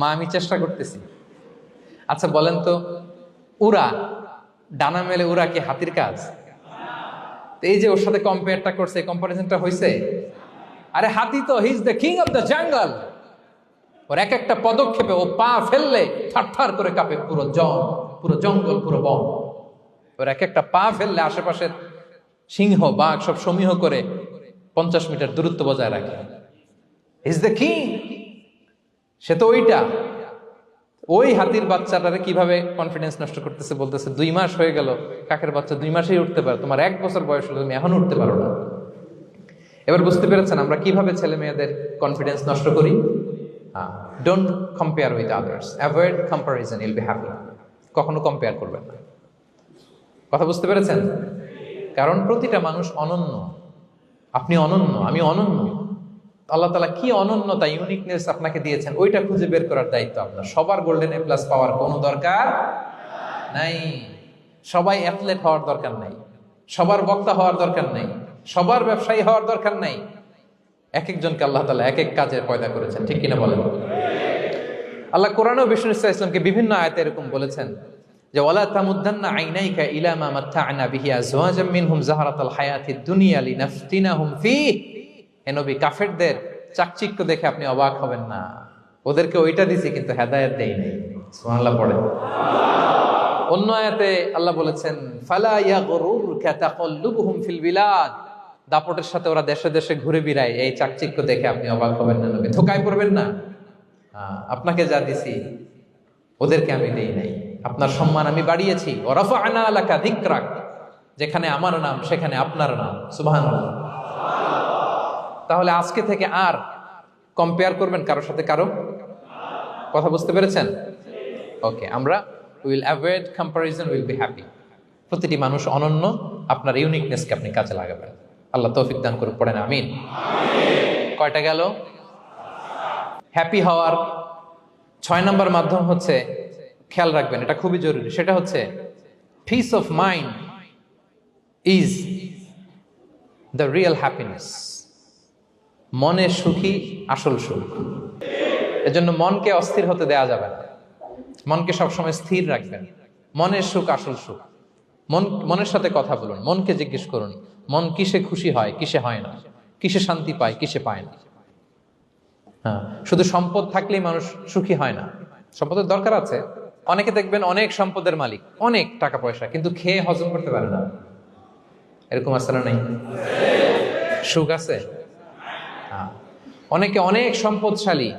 মা, আমি চেষ্টা করতেছি। আচ্ছা বলেন তো, উড়া, ডানা মেলে উড়া কি হাতির কাজ? এই যে ওর সাথে কম্পেয়ারটা করছে, কম্পারিজনটা হয়েছে। আরে হাতি তো he is the king of the jungle. ওর এক একটা পদক্ষেপে ও পা ফেললে থারথার করে কাঁপে পুরো জঙ্গল, পুরো বন। ওর এক একটা পা ফেললে আশেপাশের সিংহ, বাঘ সব সমীহ করে 50 মিটার দূরত্ব বজায় রাখে। Is the king. সে তো ওইটা। ওই হাতির বাচ্চাটারে কিভাবে কনফিডেন্স নষ্ট করতেছে, বলতেছে 2 মাস হয়ে গেল, কাকের বাচ্চা 2 মাসেই উঠতে পারে, তোমার 1 বছর বয়স হলো, তুমি এখন উঠতে পারো না। এবার বুঝতে পেরেছেন আমরা কিভাবে ছেলে মেয়েদের কনফিডেন্স নষ্ট করি? Don't compare with others, avoid comparison, Yule be happy. কখনো কম্পেয়ার করবেন না। কথা বুঝতে পেরেছেন? কারণ প্রতিটা মানুষ অনন্য। আপনি অনন্য, আমি অনন্য। আল্লাহ তাআলা কি অনন্যতা, ইউনিকনেস আপনাকে দিয়েছেন, ওইটা খুঁজে বের করার দায়িত্ব আপনার। সবার গোল্ডেন এ প্লাস পাওয়ার কোনো দরকার নাই। সবাই অ্যাথলেট হওয়ার দরকার নাই, সবার বক্তা হওয়ার দরকার নাই, সবার ব্যবসায়ী হওয়ার দরকার নাই। এক একজনকে আল্লাহ তাআলা এক এক কাজে পয়দা করেছেন, ঠিক কিনা বলেন? আল্লাহ কোরআনেও বিষ্ণু ইসলামকে বিভিন্ন আয়াতে এরকম বলেছেন যে, ওয়ালা তামুদ্দান্না আইনাইকা ইলা মা মাত্তা'না বিহি আজওয়াজাম মিনহুম যাহরাতাল হায়াতিদ দুনিয়া লিনাফতিনাহুম ফীহ। হে নবী, কাফেরদের চাকচিক্য দেখে আপনি অবাক হবেন না। ওদেরকে ওইটা দিছি কিন্তু হেদায়েত দেই নাই। সুবহানাল্লাহ পড়ে। অন্য আয়াতে আল্লাহ বলেছেন, ফালা ইয়াগরুরকা তাকাল্লুবুহুম ফিল বিলাদ। দাপটের সাথে ওরা দেশে দেশে ঘুরে বেড়ায়, এই চাকচিক্য দেখে আপনি অবাক হবেন না নবী, ধোঁকায় পড়বেন না। আপনাকে যা দিছি ওদেরকে আমি দেই নাই। আপনার সম্মান আমি বাড়িয়েছি। ওয়া রাফা'না লাকা যিকরাক। যেখানে আমার নাম সেখানে আপনার নাম। সুবহানাল্লাহ। তাহলে আজকে থেকে আর কম্পেয়ার করবেন কারোর সাথে কারো? কথা বুঝতে পেরেছেন? ওকে, আমরা will avoid comparison, will be happy. প্রতিটি মানুষ অনন্য, আপনার ইউনিকনেসকে আপনি কাজে লাগাবেন। আল্লাহ তৌফিক দান করুক, পড়েন আমিন। কয়টা গেল? হ্যাপি হওয়ার 6 নম্বর মাধ্যম হচ্ছে, খেয়াল রাখবেন এটা খুবই জরুরি, সেটা হচ্ছে piece of mind is the real happiness. মনে সুখী আসল সুখ। এজন্য মনকে অস্থির হতে দেয়া যাবে না। মনকে সবসময় স্থির রাখবেন। মনের সুখ আসল সুখ। মনের সাথে কথা বলুন, মনকে জিজ্ঞেস করুন মন কিসে খুশি হয়, কিসে হয় না, কিসে শান্তি পায়, কিসে পায় না। হ্যাঁ, শুধু সম্পদ থাকলেই মানুষ সুখী হয় না, সম্পদের দরকার আছে। অনেকে দেখবেন অনেক সম্পদের মালিক, অনেক টাকা পয়সা, কিন্তু খেয়ে হজম করতে পারে না। এরকম আছে না নাই? সুখ আছে? অনেকে অনেক সম্পদশালী,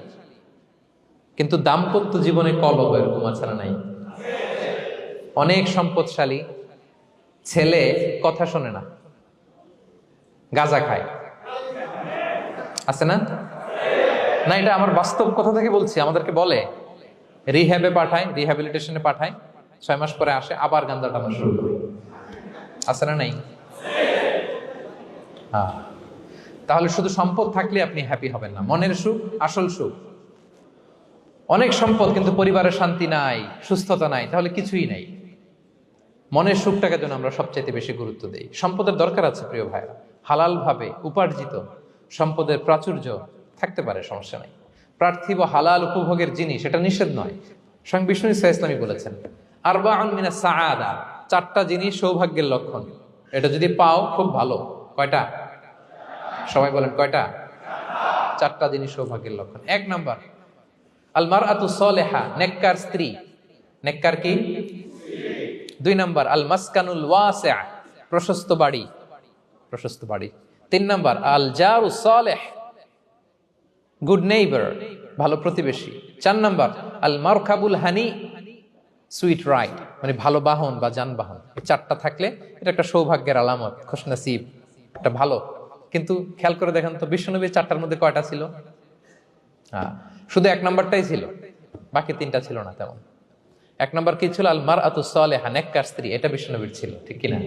কিন্তু দাম্পত্য জীবনে কলহ, এরকম আছে না নাই? অনেক সম্পদশালী ছেলে কথা শোনে না, গাঁজা খায়, আছে না? না, এটা আমার বাস্তব কথা থেকে বলছি। আমাদেরকে বলে রিহ্যাবে পাঠায়, রিহ্যাবিলিটেশনে পাঠায়, 6 মাস পরে আসে আবার গাঁজা টানা শুরু করে। আছে না নাই? হ্যাঁ। তাহলে শুধু সম্পদ থাকলে আপনি হ্যাপি হবেন না। মনের সুখ আসল সুখ। অনেক সম্পদ কিন্তু পরিবারের শান্তি নাই, সুস্থতা নাই, তাহলে কিছুই নাই। মনের সুখটাকে যেন আমরা সবচাইতে বেশি গুরুত্ব দেই। সম্পদের দরকার আছে প্রিয় ভাইরা, হালাল ভাবে উপার্জিত সম্পদের প্রাচুর্য থাকতে পারে, সমস্যা নাই। পার্থিব হালাল উপভোগের জিনিস, এটা নিষেধ নয়। স্বয়ং বিষ্ণু ইসলামী বলেছেন আরবাউন মিনাস সাআদা, 4টা জিনিস সৌভাগ্যের লক্ষণ। এটা যদি পাও খুব ভালো। কয়টা? সবাই বলেন কয়টা? 4টা জিনিস সৌভাগ্যের লক্ষণ। 1 নাম্বার আল মারআতু সালেহা, নেককার স্ত্রী। নেককার কি? 2 নাম্বার আল মাসকানুল ওয়াসিআ, প্রশস্ত বাড়ি, প্রশস্ত বাড়ি। 3 নাম্বার আল জারু সালেহ, গুড নেইবার, ভালো প্রতিবেশী। 4 নাম্বার আল মারকাবুল হানি, সুইট রাইড, মানে ভালো বাহন বা যানবাহন। এই 4টা থাকলে এটা একটা সৌভাগ্যের আলামত, খুশনসিব, এটা ভালো। কিন্তু খেয়াল করে দেখেন তো বিশ্বনবীর 4টার মধ্যে কয়টা ছিল? শুধু 1 নাম্বারটাই ছিল, বাকি 3টা ছিল না তেমন। 1 নাম্বার কি ছিল? আল মারআতু সালেহা, নেককার স্ত্রী, এটা বিশ্বনবীর ছিল, ঠিক কিনা?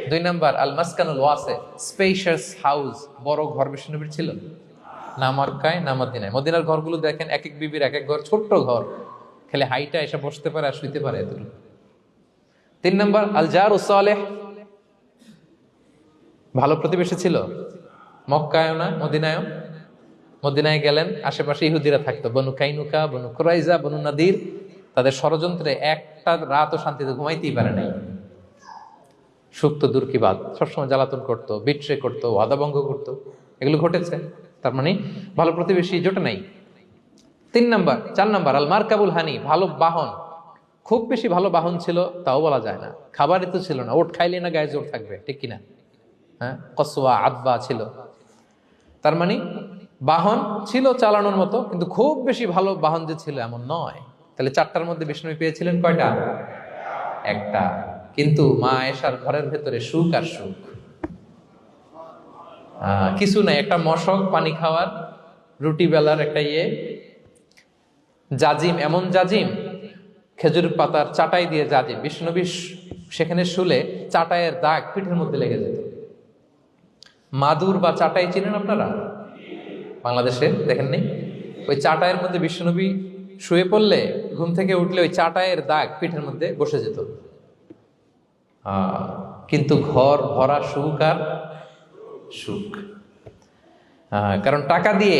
2 নাম্বার আল মাসকানুল ওয়াসি, স্পেশিয়াস হাউস, বড় ঘর, বিশ্বনবীর ছিল না? মক্কায় না মদিনায়? মদিনার ঘরগুলো দেখেন, এক এক বিবির এক এক ঘর, ছোট্ট ঘর, খেলে হাইটা এসে বসতে পারে আর শুইতে পারে এতটুকু। 3 নাম্বার আল জারু সালেহ, ভালো প্রতিবেশী ছিল। মক্কায়ও না মদিনায়ও। মদিনায় গেলেন, আশেপাশে ইহুদিরা থাকতো, বনু কাইনুকা, বনু কুরাইজা, বনু নাদির। তাদের ষড়যন্ত্রে একটা রাতও শান্তিতে ঘুমাইতেই পারে নাই। সুখ তো দূর কি বাদ, সবসময় জ্বালাতন করতো, বিট্রে করতো, ওয়াদাভঙ্গ করতো, এগুলো ঘটেছে। তার মানে ভালো প্রতিবেশী জোটে নাই। 4 নাম্বার আল মারকাবুল হানি, ভালো বাহন। খুব বেশি ভালো বাহন ছিল তাও বলা যায় না, খাবারই তো ছিল না, ওট খাইলে না গায়ে জোর থাকবে, ঠিক কিনা? হ্যাঁ, কসওয়া আদবা ছিল। তার মানে বাহন ছিল চালানোর মতো, কিন্তু খুব বেশি ভালো বাহন যে ছিল এমন নয়। তাহলে 4টার মধ্যে বিষ্ণু পেয়েছিলেন কয়টা? 1টা। কিন্তু মা আয়েশার ঘরের ভেতরে সুখ আর সুখ, কিছু নাই। একটা মশক পানি খাওয়ার, রুটি বেলার একটা জাজিম, এমন জাজিম, খেজুর পাতার চাটাই দিয়ে জাজিম। বিষ্ণুনবী সেখানে শুলে চাটাইয়ের দাগ পিঠের মধ্যে লেগে যেত। মাদুর বা চাটাই চিনেন আপনারা? বাংলাদেশে দেখেন নেই? ওই চাটাইয়ের মধ্যে বিষ্ণুনবী শুয়ে পড়লে, ঘুম থেকে উঠলে ওই চাটাইয়ের দাগ পিঠের মধ্যে বসে যেত। কিন্তু ঘর ভরা সুখ আর সুখ। কারণ টাকা দিয়ে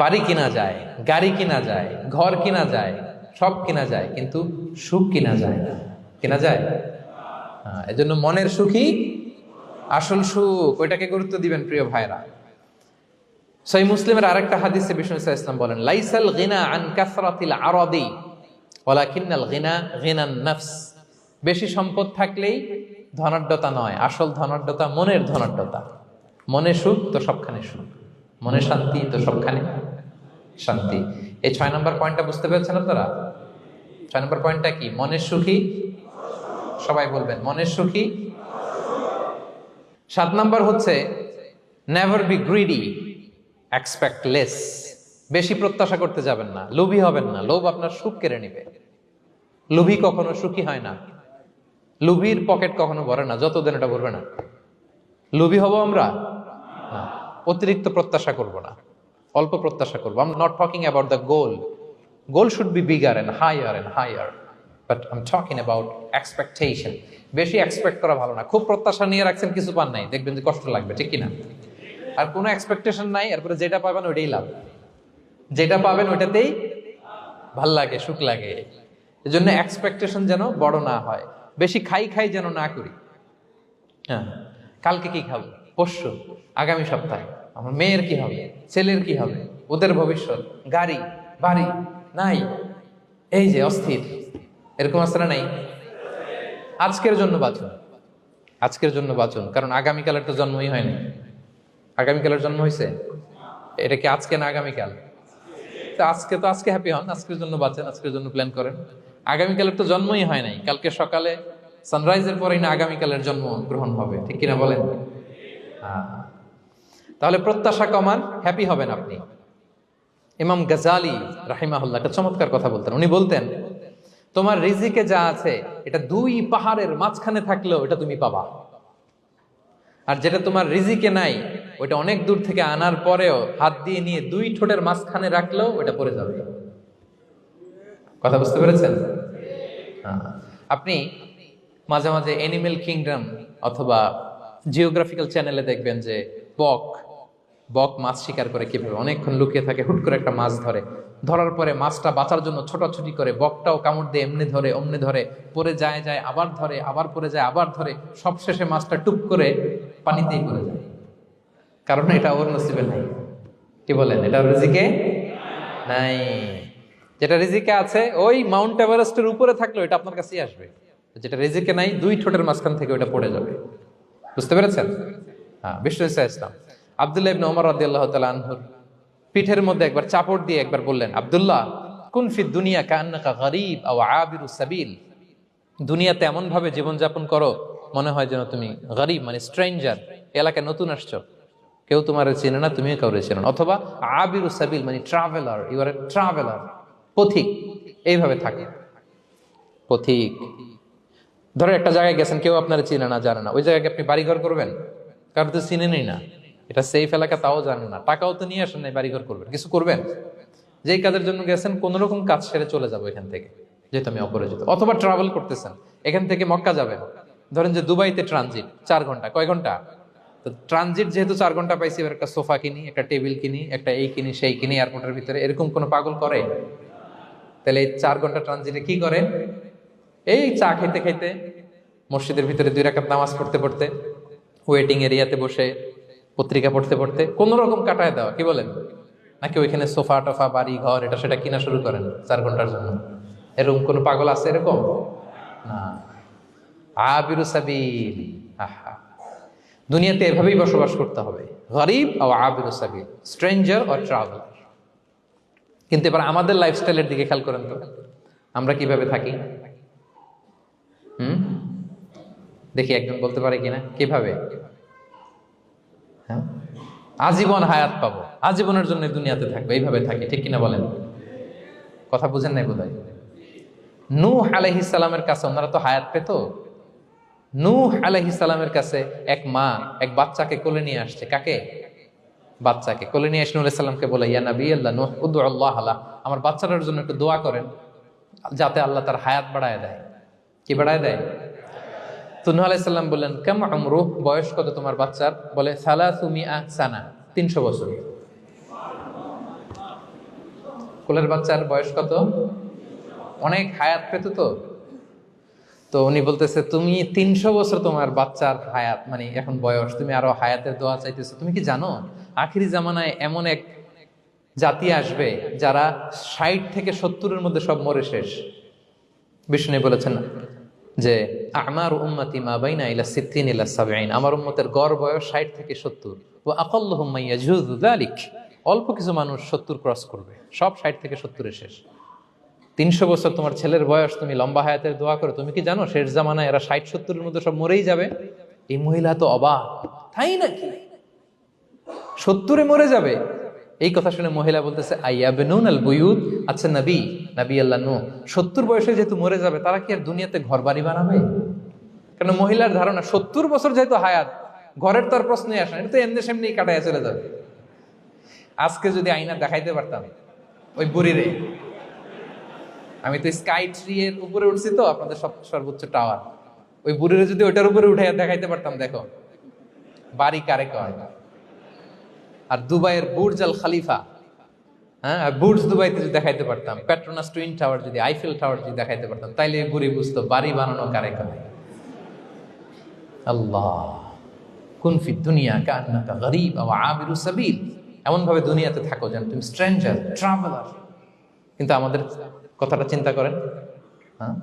বাড়ি কিনা যায়, গাড়ি কিনা যায়, ঘর কিনা যায়, সব কিনা যায়, কিন্তু সুখ কিনা যায় না। কিনা যায়? এজন্য মনের সুখই আসল সুখ, ওইটাকে গুরুত্ব দিবেন প্রিয় ভাইরা। সহিহ মুসলিমের আরেকটা হাদিসে বিষ্ণু ইসলাম বলেন লাইসাল গিনা আন কাসরাতিল আরাদি ওয়ালাকিন্নাল গিনা গিনান নফস। বেশি সম্পদ থাকলেই ধনাঢ্যতা নয়, আসল ধনাঢ্যতা মনের ধনাঢ্যতা। মনে সুখ তো সবখানে সুখ, মনে শান্তি তো সবখানে শান্তি। এই 6 নম্বর পয়েন্টটা বুঝতে পেরেছেন আপনারা? 6 নম্বর পয়েন্টটা কি? মনের সুখী, সবাই বলবেন মনের সুখী। 7 নম্বর হচ্ছে never be greedy, expect less. বেশি প্রত্যাশা করতে যাবেন না, লোভী হবেন না। লোভ আপনার সুখ কেড়ে নেবে। লোভী কখনো সুখী হয় না। লোভীর পকেট কখনো ভরে না, যতদিন এটা ভরবে না। লোভী হব আমরা না, অতিরিক্ত প্রত্যাশা করব না, অল্প প্রত্যাশা করবো। I am not talking about the goal. Goal should be bigger and higher, but I am talking about expectation. বেশি এক্সপেক্ট করা ভালো না। খুব প্রত্যাশা নিয়ে রাখছেন, কিছু পান নাই, দেখবেন যে কষ্ট লাগবে, ঠিক কিনা? আর কোনো এক্সপেকটেশন নাই, এরপরে যেটা পাবেন ওইটাই লাভ। যেটা পাবেন ওইটাতেই ভাল লাগে, সুখ লাগে। এজন্য এক্সপেকটেশন যেন বড় না হয়, বেশি খাই যেন না করি। হ্যাঁ, কালকে কি খাবো, পরশু, আগামী সপ্তাহে আমার মেয়ের কি হবে, ছেলের কি হবে, ওদের ভবিষ্যৎ, গাড়ি বাড়ি নাই, এই যে অস্থির, এরকম আছে না নাই? আজকের জন্য বাঁচুন, আজকের জন্য বাঁচুন, কারণ আগামীকালের তো জন্মই হয়নি। আগামীকালের জন্ম হয়েছে? এটা কি আজকে না আগামীকাল? তো আজকে হ্যাপি হন, আজকের জন্য বাঁচেন, আজকের জন্য প্ল্যান করেন। আগামীকালের তো জন্মই হয় নাই, কালকে সকালে সানরাইজের পরেই না আগামীকালের জন্ম গ্রহণ হবে, ঠিক কিনা বলেন? তাহলে প্রত্যাশা কমান, হ্যাপি হবেন আপনি। ইমাম গাজালি রাহিমাহুল্লাহ একটা চমৎকার কথা বলতেন। উনি বলতেন, তোমার রিজিকে যা আছে এটা 2 পাহাড়ের মাঝখানে থাকলেও এটা তুমি পাবা, আর যেটা তোমার রিজিকে নাই ওইটা অনেক দূর থেকে আনার পরেও হাত দিয়ে নিয়ে 2 ঠোঁটের মাঝখানে রাখলেও ওটা পড়ে যাবে। কথা বুঝতে পেরেছেন? আপনি মাঝে মাঝে অ্যানিমেল কিংডম অথবা জিওগ্রাফিক্যাল চ্যানেলে দেখবেন যে বক মাছ শিকার করে কিভাবে অনেকক্ষণ লুকিয়ে থাকে, হুট করে একটা মাছ ধরে, ধরার পরে মাছটা বাঁচার জন্য ছোটাছুটি করে, বকটাও কামড় দিয়ে এমনি ধরে অমনি ধরে, পরে যায় আবার ধরে, আবার পরে যায় আবার ধরে, সবশেষে মাছটা টুপ করে পানিতেই পড়ে যায়, কারণ এটা ওর নসিবে নাই। কি বলেন? এটা রিজিকে নাই। যেটা রিজিকে আছে ওই মাউন্ট এভারেস্টের উপরে থাকলেও এটা আপনার কাছেই আসবে, যেটা রিজিকে নাই 2 ঠোঁটের মাঝখান থেকে ওটা পড়ে যাবে। বুঝতে পেরেছেন? হ্যাঁ, বিষ্ণু ইসলাম আব্দুল্লাহ ইবনে ওমর রাদিয়াল্লাহু তাআলা আনহুর পিঠের মধ্যে একবার চাপড় দিয়ে একবার বললেন, আব্দুল্লাহ, কুন ফিদ দুনিয়া কান্নাকা গরীব আও আবিরুস সাবিল। দুনিয়াতে এমন ভাবে জীবনযাপন করো মনে হয় যেন তুমি গরীব, মানে স্ট্রেঞ্জার, এলাকায় নতুন আসছো, কেউ তোমার চেনে না, তুমিও কাউরে চেনো না। অথবা আবিরুস সাবিল মানে traveller, you are a traveller, পথিক। এইভাবে থাকে পথিক। ধরো একটা জায়গায় গেছেন, কেউ আপনার চিনে না, জানে না, ওই জায়গায় আপনি বাড়িঘর করবেন? কারণ তো চিনেনই না, এটা সেফ এলাকা তাও জানেন না, টাকাও তো নিয়ে আসেন নাই, বাড়িঘর করবেন? কিছু করবেন? যেই কাজের জন্য গেছেন কোন রকম কাজ সেরে চলে যাবো এখান থেকে, যেহেতু আমি অপরিচিত। অথবা ট্রাভেল করতেছেন, এখান থেকে মক্কা যাবেন, ধরেন যে দুবাইতে ট্রানজিট 4 ঘন্টা, কয় ঘন্টা? তো ট্রানজিট যেহেতু 4 ঘন্টা পাইছি, এবার একটা সোফা কিনি, একটা টেবিল কিনি, একটা এই কিনি সেই কিনি এয়ারপোর্টের ভিতরে, এরকম কোনো পাগল করে? তাহলে এই 4 ঘন্টা ট্রানজিটে কি করে? এই চা খাইতে খাইতে, মসজিদের ভিতরে 2 রাকাত নামাজ পড়তে পড়তে, ওয়েটিং এরিয়াতে বসে পত্রিকা পড়তে পড়তে কোন রকম কাটায় দেওয়া। কি বলেন? নাকি ওইখানে সোফা টোফা বাড়ি ঘর এটা সেটা কিনা শুরু করেন 4 ঘন্টার জন্য? এরকম কোন পাগল আছে এরকম? না। আবিরু সাবিল, আহা, দুনিয়াতে এভাবেই বসবাস করতে হবে, গরিব ও আবিরু সাবিল, স্ট্রেঞ্জার অর ট্রাভেলার। কিন্তু এবার আমাদের লাইফস্টাইলের দিকে খেয়াল করেন তো, আমরা কিভাবে থাকি? দেখি একজন বলতে পারে কিনা কিভাবে? হ্যাঁ, আজীবন হায়াত পাবো, আজীবনের জন্য দুনিয়াতে থাকবে, এইভাবে থাকে, ঠিক কিনা বলেন? কথা বুঝেন নাই বোধহয়। নূহ আলাইহিস সালামের কাছে ওনারা তো হায়াত পেত। নূহ আলাইহিস সালামের কাছে এক মা এক বাচ্চাকে কোলে নিয়ে আসছে। কাকে? বাচ্চাকে কোলে নিয়ে এসে নূহ আলাইহিস সালামকে বলে, ইয়া নবী আল্লাহ নূহ, উদউ আল্লাহ আলা, আমার বাচ্চাটার জন্য একটু দোয়া করেন যাতে আল্লাহ তার হায়াত বাড়ায় দেয়। কি বাড়ায় দেয়? তো নূহ আলাইহিস সালাম বললেন, কাম উমরু, বয়স কত তোমার বাচ্চার? বলে 300 সানা, 300 বছর। কোলের বাচ্চার বয়স কত? অনেক হায়াত পেত তো। তো উনি বলতেছে, তুমি 300 বছর তোমার বাচ্চার হায়াত, মানে এখন বয়স, তুমি আরো হায়াতের দোয়া চাইতেছো। তুমি কি জানো আখিরি জামানায় এমন এক জাতি আসবে যারা 60 থেকে 70-এর মধ্যে সব মরে শেষ। বিষ্ণু বলেছেন যে আমার উম্মতি মা বাইনা ইলা 60 ইলা 70, আমার উম্মতের গড় বয়স 60 থেকে 70। ওয়া আকাল্লুহুম মান ইয়াজুযু যালিক, অল্প কিছু মানুষ 70 ক্রস করবে, সব 60 থেকে 70-এ শেষ। 300 বছর তোমার ছেলের বয়স, তুমি লম্বা হায়াতের দোয়া করো, তুমি কি জানো শেষ জামানায় এরা 60-70-এর মধ্যে সব মরেই যাবে? এই মহিলা তো অবাক, তাই নাকি 70-এ মরে যাবে? এই কথা শুনে মহিলা বলতেছে, আইয়াবনুন আল বুয়ুত, আচ্ছা নবী আল্লাহ নূহ 70 বয়সে যেহেতু মরে যাবে, তারা কি আর দুনিয়াতে ঘর বাড়ি বানাবে? কারণ মহিলার ধারণা 70 বছর যেহেতু হায়াত, ঘরের তো আর প্রশ্নই আসে না, এটা তো এমনি সেমনি কাটাইয়া চলে যাবে। আজকে যদি আইনা দেখাইতে পারতাম ওই বুড়িরে, আমি তো স্কাই ট্রি এর উপরে উঠছি, তো আপনাদের সর্বোচ্চ টাওয়ার, ওই বুড়িরে যদি ওইটার উপরে উঠে দেখাইতে পারতাম, দেখো বাড়ি কারে কয়। আর দুবাইয়ের বুর্জ আল খালিফা, হ্যাঁ, বুর্জ দুবাইতে যদি দেখাইতে পারতাম, পেট্রোনাস টুইন টাওয়ার যদি, আইফেল টাওয়ার যদি দেখাইতে পারতাম, তাইলে বুড়ি বুঝতো বাড়ি বানানো কারে কারে। আল্লাহ, কুন ফি দুনিয়া কান্নাকা গরীব আও আবিরু সাবিল, এমন ভাবে দুনিয়াতে থাকো যেন তুমি স্ট্রেঞ্জার, ট্রাভেলার। কিন্তু আমাদের কথাটা চিন্তা করেন, হ্যাঁ,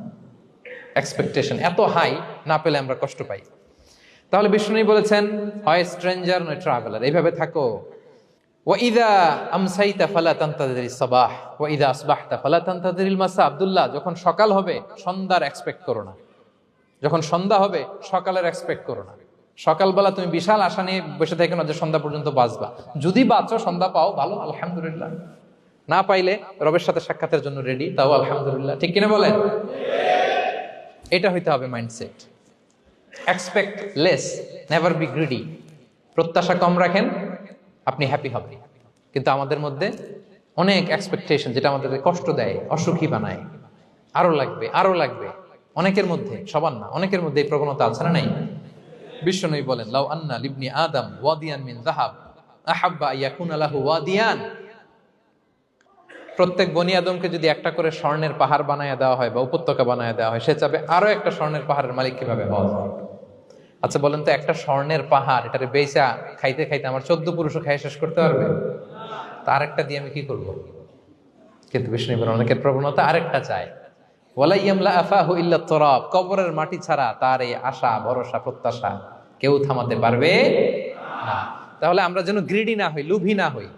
এক্সপেকটেশন এত হাই, না পেলে আমরা কষ্ট পাই। তাহলে বিষ্ণু বলেছেন হয় স্ট্রেঞ্জার নয় ট্রাভেলার, এইভাবে থাকো। ওয়াইদা আমসাইতা ফালা তানতাযিরিস সাবাহ ওয়াইদা আসবাহতা ফালা তানতাযিরিল মাসা। আব্দুল্লাহ, যখন সকাল হবে সন্ধ্যার এক্সপেক্ট করো না, যখন সন্ধ্যা হবে সকালের এক্সপেক্ট করো না। সকালবেলা তুমি বিশাল আশা নিয়ে বসে থেকে না যে সন্ধ্যা পর্যন্ত বাঁচবা। যদি বাঁচো, সন্ধ্যা পাও, ভালো, আলহামদুলিল্লাহ। না পাইলে রবের সাথে সাক্ষাতের জন্য রেডি, তাও আলহামদুলিল্লাহ। ঠিক কিনা বলেন? এটা হইতে হবে mindset. Expect less, never be greedy. প্রত্যাশা কম রাখেন, আপনি হ্যাপি হবেন। কিন্তু আমাদের মধ্যে অনেক এক্সপেকটেশন, যেটা আমাদেরকে কষ্ট দেয়, অসুখী বানায়। আরো লাগবে, আরো লাগবে। অনেকের মধ্যে, সবার না, অনেকের মধ্যে এই প্রবণতা আছে না নাই? বিশ্বনবী বলেন, লাউ আন্না লিবনি আদম ওয়াদিয়ান মিন যাহাব আহাব্বা আইয়াকুনা লাহু ওয়াদিয়ান। প্রত্যেক বনি আদমকে যদি একটা করে স্বর্ণের পাহাড় বানায় দেওয়া হয় বা উপত্যকা বানায় দেওয়া হয়, সে চাবে আরো একটা স্বর্ণের পাহাড়ের মালিক কিভাবে হওয়া যায়। আচ্ছা বলেন তো, একটা স্বর্ণের পাহাড়, এটারে বেচা খাইতে খাইতে আমার 14 পুরুষও খাই শেষ করতে পারবে? তার একটা দিয়ে আমি কি করব? কিন্তু বিষ্ণু বলেন, অনেকের প্রবণতা আরেকটা চায়। ওয়ালা ইয়ামলা আফাহু ইল্লা তুরাব। কবরের মাটি ছাড়া তার এই আশা, ভরসা, প্রত্যাশা কেউ থামাতে পারবে না। তাহলে আমরা যেন গ্রিডি না হই, লোভী না হই,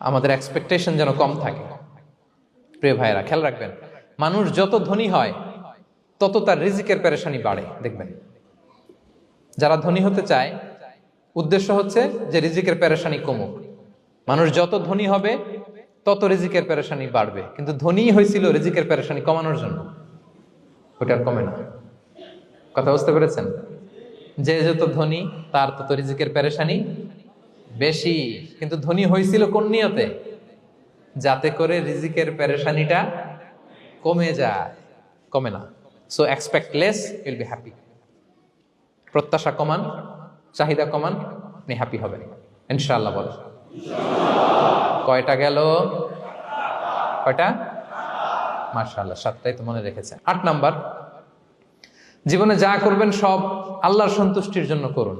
আমাদের এক্সপেকটেশন যেন কম থাকে। প্রিয় ভাইয়েরা, খেয়াল রাখবেন, মানুষ যত ধনী হয় তত তার রিজিকের পেরেশানি বাড়ে। দেখবেন, যারা ধনী হতে চায় উদ্দেশ্য হচ্ছে যে রিজিকের পেরেশানি কমুক। মানুষ যত ধনী হবে তত রিজিকের পেরেশানি বাড়বে। কিন্তু ধনী হয়েছিল রিজিকের পেরেশানি কমানোর জন্য, ওটা আর কমে না। কথা বুঝতে পেরেছেন? যে যত ধনী তার তত রিজিকের পেরেশানি বেশি। কিন্তু ধনী হয়েছিল কোন নিয়তে? যাতে করে রিজিকের পেরেশানিটা কমে যায়, কমে না। So expect less, will be happy. প্রত্যাশা কমান, চাহিদা কমান, আপনি হ্যাপি হবেন ইনশাআল্লাহ। বলেন কয়টা গেল? কয়টা? মাশাআল্লাহ, 7টাই তো মনে রেখেছেন। 8 নাম্বার, জীবনে যা করবেন সব আল্লাহর সন্তুষ্টির জন্য করুন।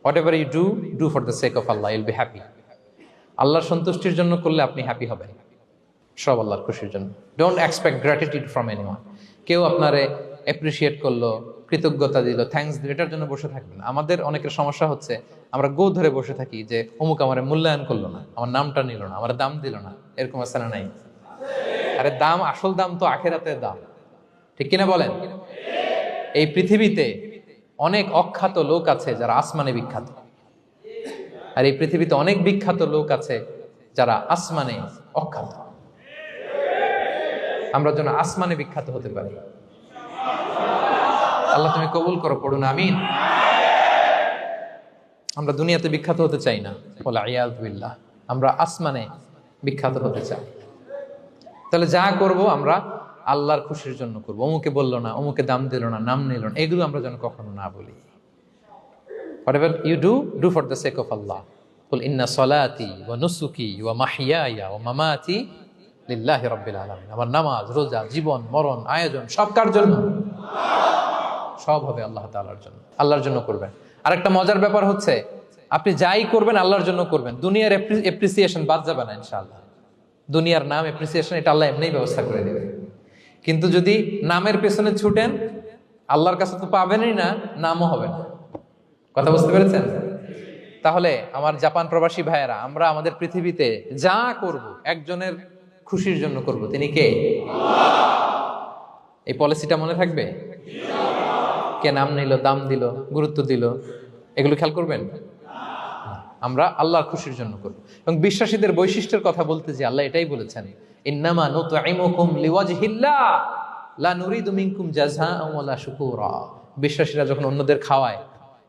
Whatever you do, do for the sake of Allah, you'll be happy. আল্লাহর সন্তুষ্টির জন্য করলে আপনি হ্যাপি হবেন, সব আল্লাহর খুশির জন্য। Don't expect gratitude from anyone. কেউ আপনারে অ্যাপ্রিসিয়েট করলো, কৃতজ্ঞতা দিল, থ্যাঙ্কস দিল, এটার জন্য বসে থাকবেন। আমাদের অনেকের সমস্যা হচ্ছে, আমরা গো ধরে বসে থাকি যে অমুক আমার মূল্যায়ন করলো না, আমার নামটা নিল না, আমার দাম দিল না। এরকম আছে না নাই? আরে দাম, আসল দাম তো আখিরাতের দাম। ঠিক কিনা বলেন? এই পৃথিবীতে অনেক অখ্যাত লোক আছে যারা আসমানে বিখ্যাত, আর এই পৃথিবীতে অনেক বিখ্যাত লোক আছে যারা আসমানে অখ্যাত। আমরা যেন আসমানে বিখ্যাত হতে পারি। আল্লাহ তুমি কবুল করো, পড়ুন আমিন। আমরা দুনিয়াতে বিখ্যাত হতে চাই না, বলে আয়াযু বিল্লাহ, আমরা আসমানে বিখ্যাত হতে চাই। তাহলে যা করব আমরা আল্লাহর খুশির জন্য করবো। অমুকে বললো না, অমুকে দাম দিল না, নাম নিল না, এগুলো আমরা যেন কখনো না বলি। Whatever you do, do for the sake of Allah. Qul inna salati wa nusuki wa mahyaya wa mamati lillahi rabbil alamin. আমার নামাজ, রোজা, জীবন, মরণ, আয়োজন সব কার জন্য? সব হবে আল্লাহ তাআলার জন্য। আল্লাহর জন্য করবেন। আরেকটা মজার ব্যাপার হচ্ছে, আপনি যাই করবেন আল্লাহর জন্য করবেন। দুনিয়ার এপ্রিসিয়েশন বাদ যাবে না ইনশাআল্লাহ। দুনিয়ার নাম, এপ্রিসিয়েশন, এটা আল্লাহ এমনিই ব্যবস্থা করে দেবে। কিন্তু যদি নামের পেছনে ছুটেন, আল্লাহর কাছে তো পাবেনই না, নামও হবে না। কথা বুঝতে পেরেছেন? তাহলে আমার জাপান প্রবাসী ভাইয়েরা, আমরা আমাদের পৃথিবীতে যা করব একজনের খুশির জন্য করব। তিনি কে? এই পলিসিটা মনে থাকবে? কে নাম নিল, দাম দিল, গুরুত্ব দিল, এগুলো খেয়াল করবেন। আমরা আল্লাহর খুশির জন্য করব। এবং বিশ্বাসীদের বৈশিষ্ট্যের কথা বলতে যে আল্লাহ এটাই বলেছেন, ইন্নামা নুতঈমুকুম লিওয়াজহিল্লাহ লা নুরিদু মিনকুম জাযাআন ওয়ালা শুকুরা। বিশ্বাসীরা যখন অন্যদের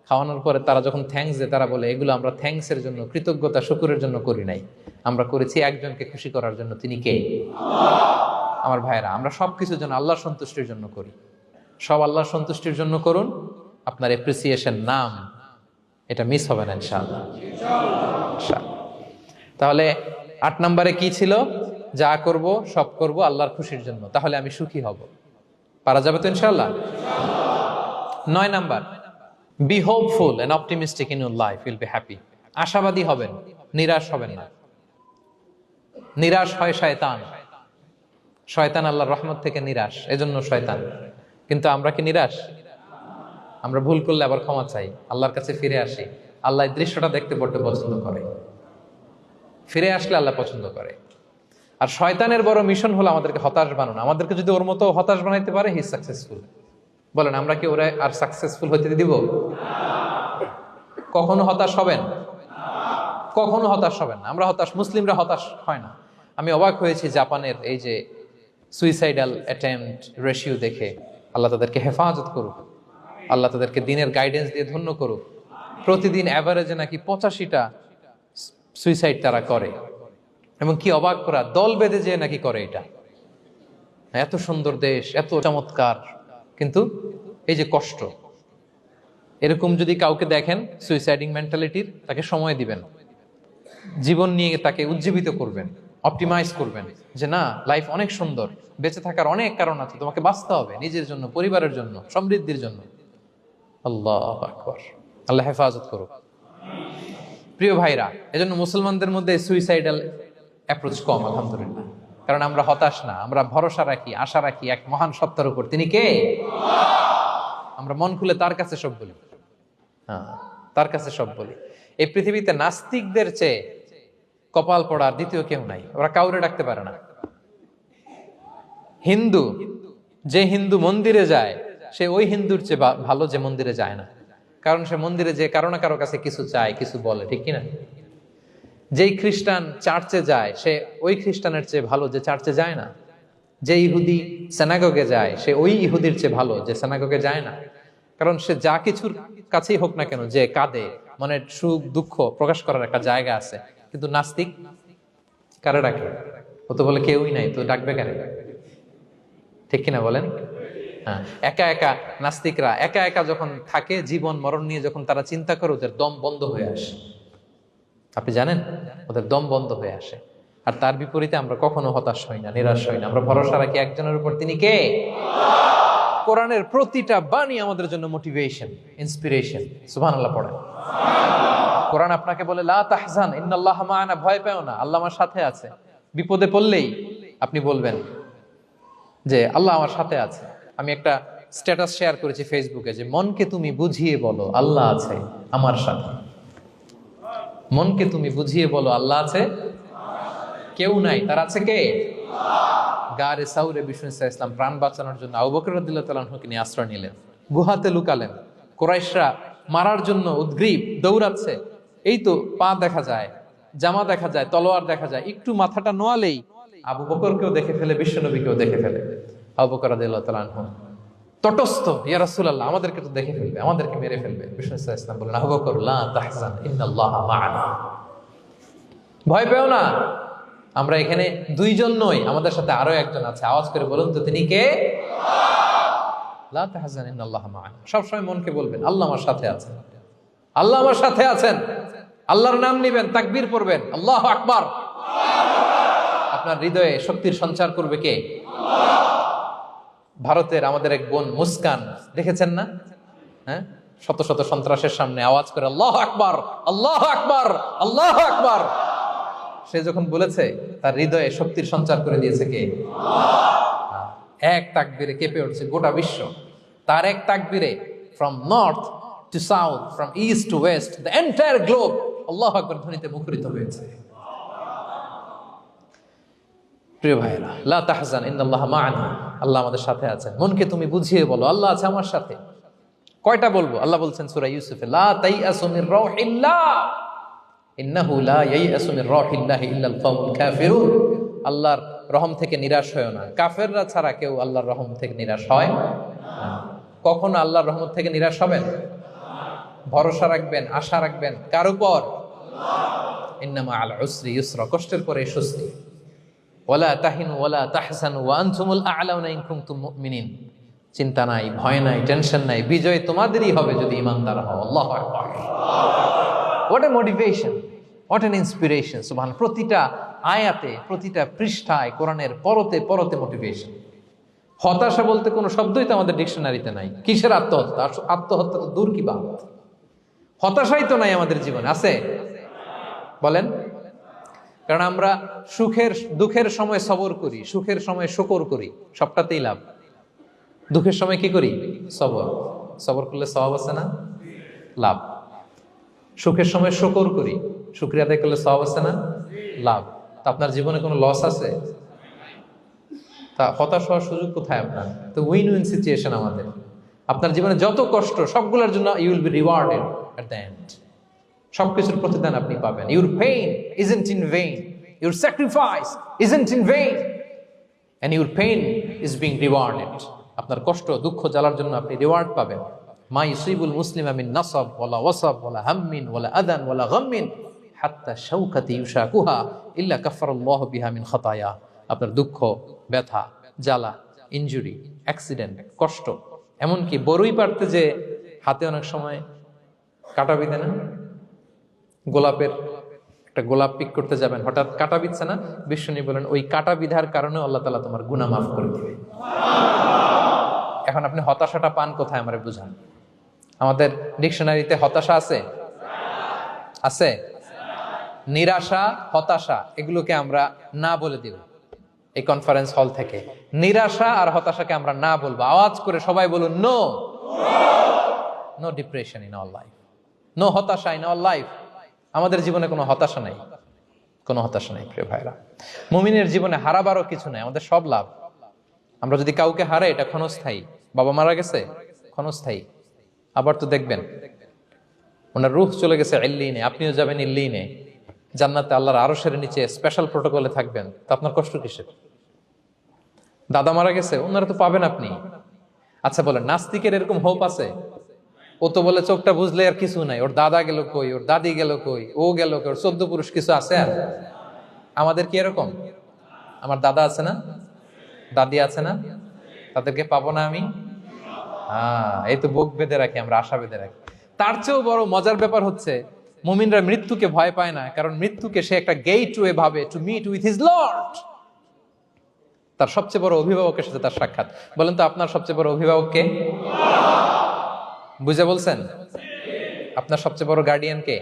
খাওয়ানোর পরে তারা যখন থ্যাঙ্কস দেয়, তারা বলে এগুলো আমরা থ্যাঙ্কসের জন্য, কৃতজ্ঞতা, শুকরের জন্য করি নাই, আমরা করেছি একজনকে খুশি করার জন্য। তিনি কে? আমার ভাইয়েরা, আমরা সবকিছু যেন আল্লাহর সন্তুষ্টির জন্য করি। সব আল্লাহর সন্তুষ্টির জন্য করুন। আপনার এপ্রিসিয়েশন, নাম, এটা মিস হবে না ইনশাআল্লাহ। তাহলে 8 নম্বরে কি ছিল? যা করব সব করব আল্লাহর খুশির জন্য, তাহলে আমি সুখী হব। পারা যাবে তো ইনশাআল্লাহ? 9 number, be hopeful and optimistic in your life, will be happy. আশাবাদী হবেন, নিরাশ হবেন না। নিরাশ হয় শয়তান। শয়তান আল্লাহর রহমত থেকে নিরাশ, এজন্য শয়তান। কিন্তু আমরা কি নিরাশ? আমরা ভুল করলে আবার ক্ষমা চাই, আল্লাহর কাছে ফিরে আসি। আল্লাহ এই দৃশ্যটা দেখতে বড্ড পছন্দ করে। ফিরে আসলে আল্লাহ পছন্দ করে। আর শয়তানের বড় মিশন হলো আমাদেরকে হতাশ বানানো। আমাদেরকে যদি ওর মতো হতাশ বানাইতে পারে, হি সাকসেসফুল। বলেন, আমরা কি ওরা আর সাকসেসফুল হতে দিব? কখনো হতাশ হবেন? কখনো হতাশ হবেন না। আমরা হতাশ, মুসলিমরা হতাশ হয় না। আমি অবাক হয়েছি জাপানের এই যে সুইসাইডাল অ্যাটেম্পট রেশিও দেখে। আল্লাহ তাদেরকে হেফাজত করুক, আল্লাহ তাদেরকে দিনের গাইডেন্স দিয়ে ধন্য করুক। প্রতিদিন অ্যাভারেজে নাকি 85টা সুইসাইড তারা করে, এবং কি অবাক করা, দল বেঁধে যেয়ে নাকি করে এটা। এত সুন্দর দেশ, এত চমৎকার, কিন্তু এই যে কষ্ট। এরকম যদি কাউকে দেখেন সুইসাইডিং মেন্টালিটির, তাকে সময় দিবেন, জীবন নিয়ে তাকে উজ্জীবিত করবেন, অপটিমাইজ করবেন যে না, লাইফ অনেক সুন্দর, বেঁচে থাকার অনেক কারণ আছে, তোমাকে বাঁচতে হবে নিজের জন্য, পরিবারের জন্য, সমৃদ্ধির জন্য। আল্লাহু আকবার। আল্লাহ হেফাজত করুক। প্রিয় ভাইরা, এজন্য মুসলমানদের মধ্যে সুইসাইডাল অ্যাপ্রোচ কম, আলহামদুলিল্লাহ। কারণ আমরা হতাশ না, আমরা ভরসা রাখি, আশা রাখি এক মহান সত্তার উপর। তিনি কে? আমরা মন খুলে তার কাছে সব বলি। হ্যাঁ, তার কাছে সব বলি। এই পৃথিবীতে নাস্তিকদের চেয়ে কপাল পড়ার দ্বিতীয় কেউ নাই। ওরা কাউরে ডাকতে পারে না। হিন্দু, যে হিন্দু মন্দিরে যায়, সে ওই হিন্দুর চেয়ে ভালো যে মন্দিরে যায় না। কারণ সে মন্দিরে যে কারো না কারো কাছে কিছু চায়, কিছু বলে, ঠিক কিনা? যেই খ্রিস্টান চার্চে যায়, সে ওই খ্রিস্টানের চেয়ে ভালো যে চার্চে যায় না। যে ইহুদি সেনাগগে যায়, সে ওই ইহুদির চেয়ে ভালো যে সেনাগগে যায় না। কারণ সে যা কিছুর কাছেই হোক না কেন, যে কাঁদে, মনের সুখ দুঃখ প্রকাশ করার একটা জায়গা আছে। কিন্তু নাস্তিক কারে ডাকে? ও তো বলে কেউই নাই, তো ডাকবে কারে? ঠিক কিনা বলেন? হ্যাঁ, একা একা নাস্তিকরা একা একা যখন থাকে, জীবন মরণ নিয়ে যখন তারা চিন্তা করে, ওদের দম বন্ধ হয়ে আসে। আপনি জানেন, ওদের দম বন্ধ হয়ে আসে। আর তার বিপরীতে আমরা কখনো হতাশ হই না, নিরাশ হই না। আমরা ভরসা রাখি একজনের উপর, তিনি কে? কোরআনের প্রতিটা বাণী আমাদের জন্য মোটিভেশন, ইন্সপিরেশন। সুবহানাল্লাহ পড়েন। কোরআন আপনাকে বলে লা তাহজান ইন্নাল্লাহা মা'ানা, ভয় পেও না, আল্লাহ আমার সাথে আছে। বিপদে পড়লেই আপনি বলবেন যে আল্লাহ আমার সাথে আছে। আমি একটা স্ট্যাটাস শেয়ার করেছি ফেসবুকে যে মনকে তুমি বুঝিয়ে বলো আল্লাহ আছে আমার সাথে। মনকে তুমি বুঝিয়ে বলো আল্লাহ আছে, কেউ নাই, তার আছে কে? গারে সাউরে বিষ্ণু ইসলাম প্রাণ বাঁচানোর জন্য আবু বকর রাদিয়াল্লাহু তাআলা আনহুকে নিয়ে আশ্রয় নিলেন, গুহাতে লুকালেন। কুরাইশরা মারার জন্য উদ্গ্রীব, দৌড়াচ্ছে। এই তো পা দেখা যায়, জামা দেখা যায়, তলোয়ার দেখা যায়। একটু মাথাটা নোয়ালেই আবু বকরকেও দেখে ফেলে, বিশ্বনবীকেও দেখে ফেলে। আবু বকর রাদিয়াল্লাহু তাআলা আনহু তটস্থ, ইয়া রাসূলুল্লাহ, আমাদেরকে তো দেখে ফেলবে, আমাদেরকে মেরে ফেলবে। বিষ্ণু ইসলাম বললেন, আবু বকর লা তাহজান ইন্নাল্লাহা মা'ানা, ভয় পেও না, আমরা এখানে দুইজন নই, আমাদের সাথে আরো একজন আছে। আওয়াজ করে বলুন তো, তিনি কে? লা তাহজান ইন্নাল্লাহা মা'ানা। সবসময় মনকে বলবেন আল্লাহ আমার সাথে আছেন, আল্লাহ আমার সাথে আছেন। আল্লাহর নাম নিবেন, তাকবীর পড়বেন, আল্লাহু আকবার। আপনার হৃদয়ে শক্তির সঞ্চার করবে কে? ভারতের আমাদের এক বোন মুস্কান, দেখেছেন না? হ্যাঁ, শত শত সন্ত্রাসের সামনে আওয়াজ করে আল্লাহু আকবার, আল্লাহু আকবার, আল্লাহু আকবার। সে যখন বলেছে, তার হৃদয়ে শক্তির সঞ্চার করে দিয়েছে কে? এক তাকবীরে কেঁপে উঠছে গোটা বিশ্ব। তার এক তাকবীরে from north to south, from east to west, the entire globe আল্লাহু আকবার ধ্বনিতে মুখরিত হয়েছে। প্রিয় ভাইরা, লা তাহজান ইন্নাল্লাহা মা'ানা, আল্লাহ আমাদের সাথে আছেন। মনকে তুমি বুঝিয়ে বলো আল্লাহ আছে আমার সাথে। কয়টা বলবো? আল্লাহ বলছেন সূরা ইউসুফে, লা তাইয়াসু মির রাউহিল্লাহ ইন্নাহু লা ইয়াইয়াসু মির রাউহিল্লাহি ইল্লাল কওমুল কাফিরুন। আল্লাহর রহম থেকে নিরাশ হয়ো না, কাফেররা ছাড়া কেউ আল্লাহর রহম থেকে নিরাশ হয় না। কখনো আল্লাহর রহমত থেকে নিরাশ হবেন? ভরসা রাখবেন, আশা রাখবেন কার উপর? ইন্নামা আল উসরি ইউসরা, কষ্টের পরে স্বস্তি। ওয়ালা তাহিনু ওয়ালা তাহজানু ওয়া আনতুমুল আ'লাউনা ইন কুনতুম মুমিনিন। চিন্তা নাই, ভয় নাই, টেনশন নাই, বিজয় তোমাদেরই হবে যদি ঈমানদার হও। আল্লাহু আকবার। What a motivation! What an inspiration! সুবহানাল্লাহ। প্রতিটা আয়াতে, প্রতিটা পৃষ্ঠায় কোরআনের পরতে পরতে মোটিভেশন। হতাশা বলতে কোনো শব্দই তো আমাদের ডিকশনারিতে নাই। কিসের আত্মহত্যা? আত্মহত্যা তো দূর কি বাত, হতাশাই তো নাই আমাদের জীবনে। আছে? বলেন। কারণ আমরা দুঃখের সময় সবর করি, সুখের সময় শুকর করি, সবটাতেই লাভ। দুঃখের সময় কি করি? সবর। সবর করলে সওয়াব আছে না? লাভ। সুখের সময় শুকর করি, শুকরিয়া আদায় করলে সওয়াব আছে না? লাভ। তা আপনার জীবনে কোনো লস আছে? তা হতাশ হওয়ার সুযোগ কোথায় আপনার? তো উইন উইন সিচুয়েশন আমাদের। আপনার জীবনে যত কষ্ট, সবগুলোর জন্য you will be rewarded at the end. সবকিছুর প্রতিদান আপনি পাবেন। Your pain isn't in vain, your sacrifice isn't in vain, and your pain is being rewarded. আপনার কষ্ট, দুঃখ জ্বালার জন্য আপনি রিওয়ার্ড পাবেন। মা ইউসিবুল মুসলিমা মিন নাসাব ওয়ালা ওয়াসাব ওয়ালা হাম্মিন ওয়ালা আদান ওয়ালা গাম্মিন হাত্তা শাওকাতি ইউশাকুহা ইল্লা কাফফারাল্লাহু বিহা মিন খাতায়া। আপনার দুঃখ, ব্যথা, জ্বালা, ইনজুরি, অ্যাক্সিডেন্ট, কষ্ট, এমনকি বড়ই পারতে যে হাতে অনেক সময় কাটা বিঁধে না, গোলাপের একটা গোলাপ পিক করতে যাবেন, হঠাৎ কাটা বিধছে না, বিশ্বনী বলেন ওই কাটা বিধার কারণে আল্লাহ তাআলা তোমার গুনাহ মাফ করে দিবে। এখন আপনি হতাশাটা পান কোথায় আমারে বুঝান। আমাদের ডিকশনারিতে হতাশা আছে? আছে? নিরাশা, হতাশা এগুলোকে আমরা না বলে দিব এই কনফারেন্স হল থেকে। নিরাশা আর হতাশাকে আমরা না বলবো। আওয়াজ করে সবাই বলুন, no no depression in our life, no হতাশা ইন আওয়ার লাইফ। আমাদের জীবনে কোনো হতাশা নাই, কোনো হতাশা নাই প্রিয় ভাইরা। মুমিনের জীবনে হারাবারও কিছু নাই, আমাদের সব লাভ। আমরা যদি কাউকে হারাই এটা ক্ষণস্থায়ী। বাবা মারা গেছে, ক্ষণস্থায়ী। আবার তো দেখবেন ওনার রূহ চলে গেছে ইল্লিনে, আপনিও যাবেন ইল্লিনে, জান্নাতে আল্লাহর আরশের নিচে স্পেশাল প্রোটোকলে থাকবেন। তো আপনার কষ্ট কিসের? দাদা মারা গেছে, ওনারা তো পাবেন আপনি। আচ্ছা বলেন, নাস্তিকের এরকম হোপ আছে? ও তো বলে চোখটা বুঝলে আর কিছু নাই, ওর দাদা গেল কই, ওর দাদি গেল কই, ও গেল কই, ওর 14 পুরুষ কিছু আছে আর? আমাদের কি এরকম? আমার দাদা আছে না, দাদি আছে না, তাদেরকে পাবো না আমি? এই তো বুক বেঁধে রাখি আমরা, আশা বেঁধে রাখি। তার চেয়েও বড় মজার ব্যাপার হচ্ছে মুমিনরা মৃত্যুকে ভয় পায় না, কারণ মৃত্যুকে সে একটা গেটওয়ে ভাবে to meet with his lord. তার সবচেয়ে বড় অভিভাবকের সাথে তার সাক্ষাৎ। বলেন তো আপনার সবচেয়ে বড় অভিভাবক কে? বুঝে বলছেন? আপনার সবচেয়ে বড় গার্ডিয়ান কে?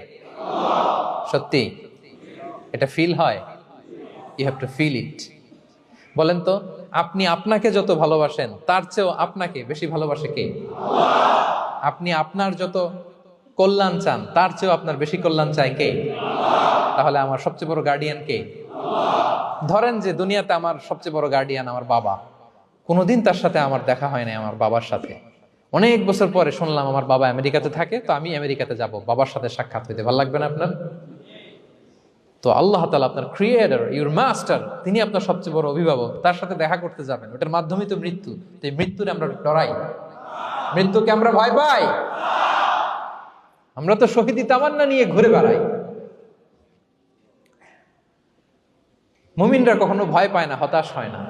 সত্যি এটা ফিল হয়? You have to feel it. বলেন তো, আপনি আপনাকে যত ভালোবাসেন তার চেয়েও আপনাকে বেশি ভালোবাসে কে? আপনি আপনার যত কল্যাণ চান তার চেয়েও আপনার বেশি কল্যাণ চায় কে? তাহলে আমার সবচেয়ে বড় গার্ডিয়ান কে? ধরেন যে দুনিয়াতে আমার সবচেয়ে বড় গার্ডিয়ান আমার বাবা, কোনোদিন তার সাথে আমার দেখা হয় না, আমার বাবার সাথে অনেক বছর পরে শুনলাম আমার বাবা আমেরিকাতে থাকে, তো আমি আমেরিকাতে যাব বাবার সাথে সাক্ষাৎ হইতে। ভালো লাগবে না আপনার? তো আল্লাহ তাআলা আপনার ক্রিয়েটর, ইউর মাস্টার, তিনি আপনার সবচেয়ে বড় অভিভাবক, তার সাথে দেখা করতে যাবেন, ওটার মাধ্যমেই তো মৃত্যু। তো এই মৃত্যুরে আমরা ডরাই, মৃত্যুকে আমরা ভয় পাই। আমরা তো শহীদি তামান্না নিয়ে ঘুরে বেড়াই। মুমিনরা কখনো ভয় পায় না, হতাশ হয় না,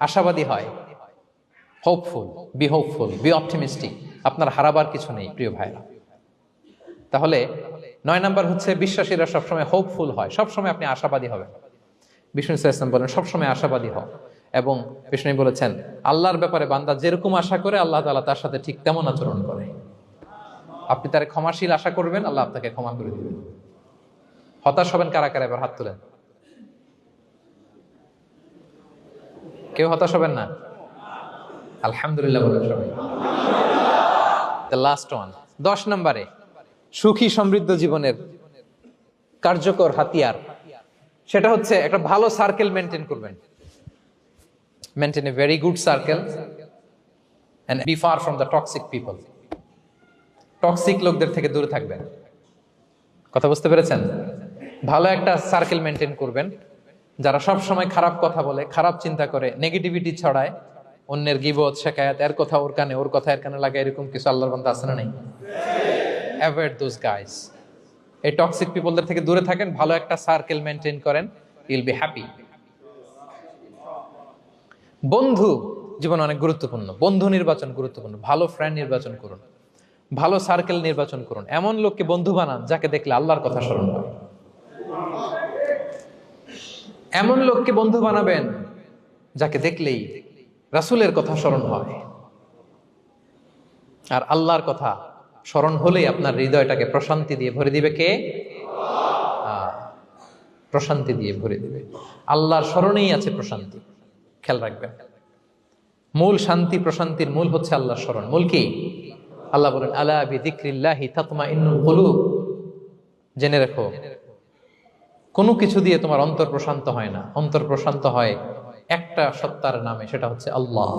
আশাবাদী হয়। Hopeful, B optimistic. আপনার হারাবার কিছু নেই প্রিয় ভাইরা। তাহলে 9 নাম্বার হচ্ছে বিশ্বাসীরা সবসময় হোপফুল হয়, সবসময় আপনি আশাবাদী হবেন। বিষ্ণু ইসলাম বলেন সবসময় আশাবাদী হও, এবং বিষ্ণু বলেছেন আল্লাহর ব্যাপারে বান্দা যেরকম আশা করে আল্লাহ তাআলা তার সাথে ঠিক তেমন আচরণ করে। আপনি তার ক্ষমাশীল আশা করবেন, আল্লাহ আপনাকে ক্ষমা করে দিবেন। হতাশ হবেন কারা কারা? এবার হাত তুলেন। কেউ হতাশ হবেন না? আলহামদুলিল্লাহ বলেন সবাই। দ্য লাস্ট ওয়ান, 10 নম্বরে সুখী সমৃদ্ধ জীবনের কার্যকর হাতিয়ার, সেটা হচ্ছে একটা ভালো সার্কেল মেনটেন করবেন। Maintain a very good circle and be far from the toxic people. Toxic লোকদের থেকে দূরে থাকবেন। কথা বুঝতে পেরেছেন? ভালো একটা সার্কেল মেনটেন করবেন, যারা সব সময় খারাপ কথা বলে, খারাপ চিন্তা করে, নেগেটিভিটি ছড়ায়, অন্যের গীবত শিকায়াত, এর কথা ওর কানে, ওর কথা এর কানে লাগে, এরকম কিছু আল্লাহর বান্দা আছে না? নাই? Avoid those guys. এই টক্সিক পিপলদের থেকে দূরে থাকেন, ভালো একটা সার্কেল মেনটেন করেন, ইউ উইল বি হ্যাপি। বন্ধু জীবন অনেক গুরুত্বপূর্ণ, বন্ধু নির্বাচন গুরুত্বপূর্ণ। ভালো ফ্রেন্ড নির্বাচন করুন, ভালো সার্কেল নির্বাচন করুন, এমন লোককে বন্ধু বানান যাকে দেখলে আল্লাহর কথা স্মরণ হয়। এমন লোককে বন্ধু বানাবেন যাকে দেখলেই রাসূলের কথা স্মরণ হয়, আর আল্লাহর কথা স্মরণ হলেই আপনার হৃদয়টাকে প্রশান্তি দিয়ে ভরে দিবে কে? প্রশান্তি দিয়ে ভরে দিবে। আল্লাহর স্মরণেই আছে প্রশান্তি, খেয়াল রাখবেন। মূল শান্তি প্রশান্তির মূল হচ্ছে আল্লাহর স্মরণ। মূল কি? আল্লাহ বলেন আলা বিযিকরিল্লাহি তাতমাইন্নুল কুলুব। জেনে রেখো, কোনো কিছু দিয়ে তোমার অন্তর প্রশান্ত হয় না, অন্তর প্রশান্ত হয় একটা সত্তার নামে, সেটা হচ্ছে আল্লাহ।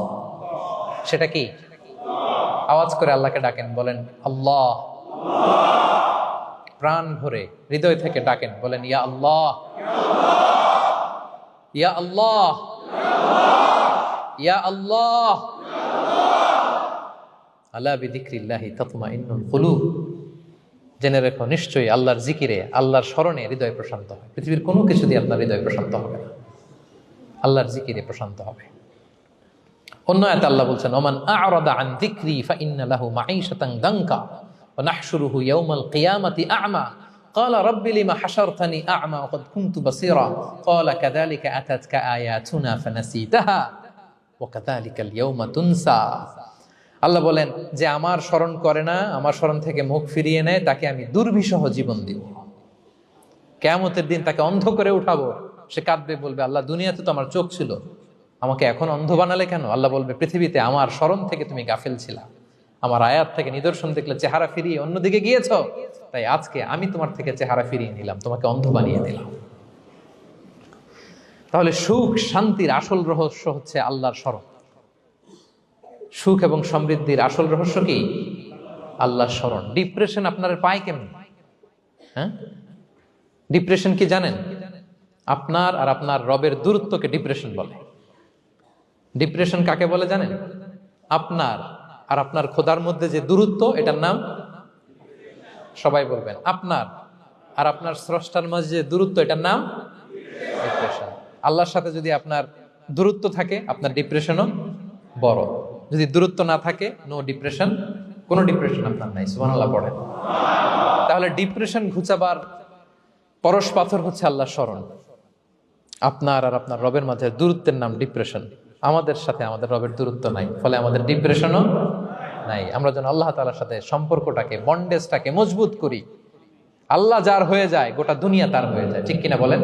সেটা কি? আওয়াজ করে আল্লাহকে ডাকেন, বলেন আল্লাহ। প্রাণ ভরে হৃদয় থেকে ডাকেন, বলেন ইয়া আল্লাহ, ইয়া আল্লাহ, ইয়া আল্লাহ। আলা বিযিকরিল্লাহি তাতমাইন্নুল কুলুব। জেনে রেখো, নিশ্চয়ই আল্লাহর জিকিরে, আল্লাহর স্মরণে হৃদয় প্রশান্ত হয়। পৃথিবীর কোনো কিছু দিয়ে আপনার হৃদয় প্রশান্ত হবে না, আল্লাহর জিকিরে প্রশান্ত হবে। অন্য আয়াতে আল্লাহ বলছেন ওমান আ'রাদা আন যিকরি ফাইন্না লাহু মাঈশাতান দানকা ওয়া নাহশুরুহু ইয়াওমাল কিয়ামাতি আ'মা ক্বালা রাব্বি লিমা হাশারতানি আ'মা ওয়া ক্বাদ কুনতু বাসীরা ক্বালা কাযালিকা আতাতকা আয়াতুনা ফানাসিতাহা ওয়া কাযালিকাল ইয়াওমা তুনসা। আল্লাহ বলেন যে আমার স্মরণ করে না, আমার স্মরণ থেকে মুখ ফিরিয়ে নেয়, তাকে আমি দুর্বিষহ জীবন দিব। কিয়ামতের দিন তাকে অন্ধ করে উঠাবো। সে কাঁদবে, বলবে আল্লাহ দুনিয়াতে তো আমার চোখ ছিল, আমাকে এখন অন্ধ বানালে কেন? আল্লাহ বলবে পৃথিবীতে আমার স্মরণ থেকে তুমি গাফেল ছিলা, আমার আয়াত থেকে নিদর্শন দেখলে চেহারা ফিরিয়ে অন্যদিকে গিয়েছ, তাই আজকে আমি তোমার থেকে চেহারা ফিরিয়ে নিলাম, তোমাকে অন্ধ বানিয়ে দিলাম। তাহলে সুখ শান্তির আসল রহস্য হচ্ছে আল্লাহর স্মরণ। সুখ এবং সমৃদ্ধির আসল রহস্য কি? আল্লাহর স্মরণ। ডিপ্রেশন আপনার পায় কেমন? হ্যাঁ, ডিপ্রেশন কি জানেন? আপনার আর আপনার রবের দূরত্বকে ডিপ্রেশন বলে। ডিপ্রেশন কাকে বলে জানেন? আপনার আর আপনার খোদার মধ্যে যে দূরত্ব, এটার নাম, সবাই বলবেন, আপনার আর আপনার স্রষ্টার মাঝে যে দূরত্ব, এটার নাম ডিপ্রেশন। আল্লাহর সাথে যদি আপনার দূরত্ব থাকে, আপনার ডিপ্রেশনও বড়। যদি দূরত্ব না থাকে, নো ডিপ্রেশন, কোনো ডিপ্রেশন আপনার নাই। সুবহানাল্লাহ পড়েন। তাহলে ডিপ্রেশন ঘুচাবার পরশ পাথর হচ্ছে আল্লাহর স্মরণ। আপনার আর আপনার রবের মাঝে দূরত্বের নাম ডিপ্রেশন। আমাদের সাথে আমাদের রবের দূরত্ব নাই, ফলে আমাদের ডিপ্রেশনও নাই। আমরা যেন আল্লাহ তাআলার সাথে সম্পর্কটাকে, বন্ডেজটাকে মজবুত করি। আল্লাহ যার হয়ে যায়, গোটা দুনিয়া তার হয়ে যায়। ঠিক কিনা বলেন?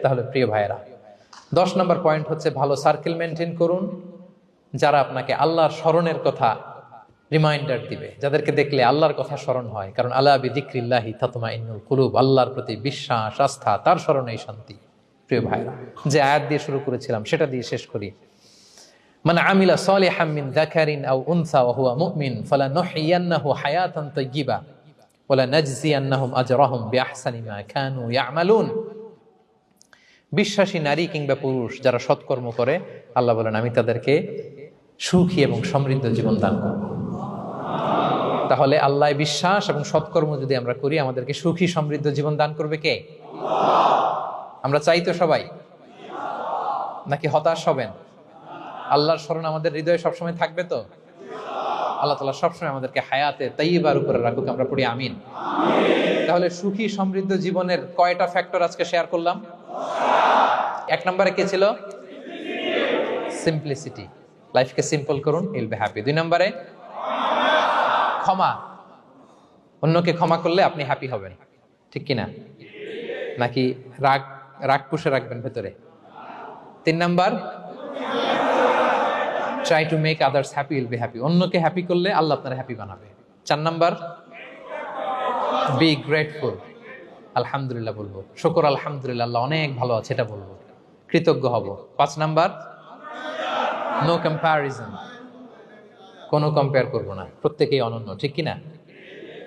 তাহলে প্রিয় ভাইয়েরা, 10 নম্বর পয়েন্ট হচ্ছে ভালো সার্কেল মেনটেন করুন, যারা আপনাকে আল্লাহর স্মরণের কথা রিমাইন্ডার দিবে, যাদেরকে দেখলে আল্লাহর কথা স্মরণ হয়। কারণ আলা বিযিকরিল্লাহি তাতমাইন্নুল কুলুব, আল্লাহর প্রতি বিশ্বাস, আস্থা, তার স্মরণেই শান্তি। প্রিয় ভাইরা, যে আয়াত দিয়ে শুরু করেছিলাম সেটা দিয়ে শেষ করি। মান আমিলা সালিহাম মিন যাকারিন আও উনসা ওয়া হুয়া মুমিন ফালানুহইয়ান্নাহু হায়াতান তাইয়্যিবা ওয়া লানাজজিয়ান্নাহুম আজরাহুম বিআহসানি মা কানু ইয়ামালুন। বিশ্বাসী নারী কিংবা পুরুষ যারা সৎকর্ম করে, আল্লাহ বলেন আমি তাদেরকে সুখী এবং সমৃদ্ধ জীবন দান করব। তাহলে আল্লাহ বিশ্বাস এবং সৎকর্ম যদি আমরা করি, আমাদেরকে সুখী সমৃদ্ধ জীবন দান করবে কে? আমরা চাই তো সবাই, নাকি হতাশ হবেন? আল্লাহর স্মরণ আমাদের হৃদয়ে সবসময় থাকবে তো? আল্লাহ তাআলা সবসময় আমাদেরকে হায়াতে তাইয়্যিবার উপরে রাখুক, আমরা পড়ি আমিন। তাহলে সুখী সমৃদ্ধ জীবনের কয়টা ফ্যাক্টর আজকে শেয়ার করলাম? 1 নম্বরে কি ছিল? সিম্পলিসিটি। লাইফকে সিম্পল করুন, ইউল বি হ্যাপি। 2 নম্বরে ক্ষমা। অন্যকে ক্ষমা করলে আপনি হ্যাপি হবেন, ঠিক কিনা? নাকি রাগ রাগ পুষে রাখবেন ভেতরে? 3 number, try to make others happy, will be happy. অন্যকে হ্যাপি করলে আল্লাহ আপনার হ্যাপি বানাবে। 4 নাম্বার, বি গ্রেটফুল। আলহামদুলিল্লাহ বলবো, শুকর আলহামদুলিল্লাহ, আল্লাহ অনেক ভালো আছে, এটা বলবো, কৃতজ্ঞ হব। 5 নাম্বার, নো কম্প্যারিজন। কোনো কম্পেয়ার করবো না, প্রত্যেকেই অনন্য, ঠিক কিনা?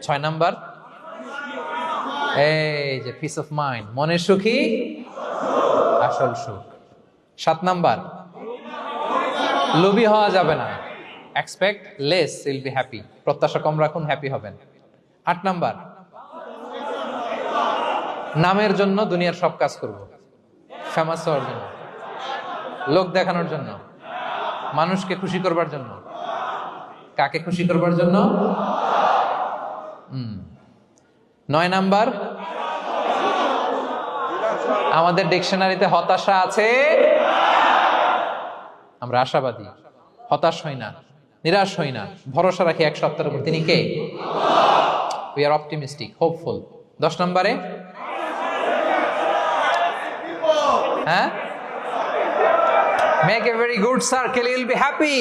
6 নাম্বার, এই যে পিস অফ মাইন্ড, মনের সুখী আসল সুখ। 7 নাম্বার, লোভী হওয়া যাবে না, expect less, will be happy. প্রত্যাশা কম রাখুন, হ্যাপি হবেন। 8 নাম্বার, নামের জন্য দুনিয়ার সব কাজ করব, ফেমাস হওয়ার জন্য, লোক দেখানোর জন্য, মানুষকে খুশি করবার জন্য। কাকে খুশি করবার জন্য? 9 নাম্বার, আমাদের ডিকশনারিতে হতাশা আছে? আমরা আশাবাদী, হতাশ হই না, নিরাশ হই না, ভরসা রাখি এক সত্তার উপর। তিনি কে? We are optimistic, hopeful. 10 নম্বরে, হ্যাঁ, make a very good circle, you will be happy.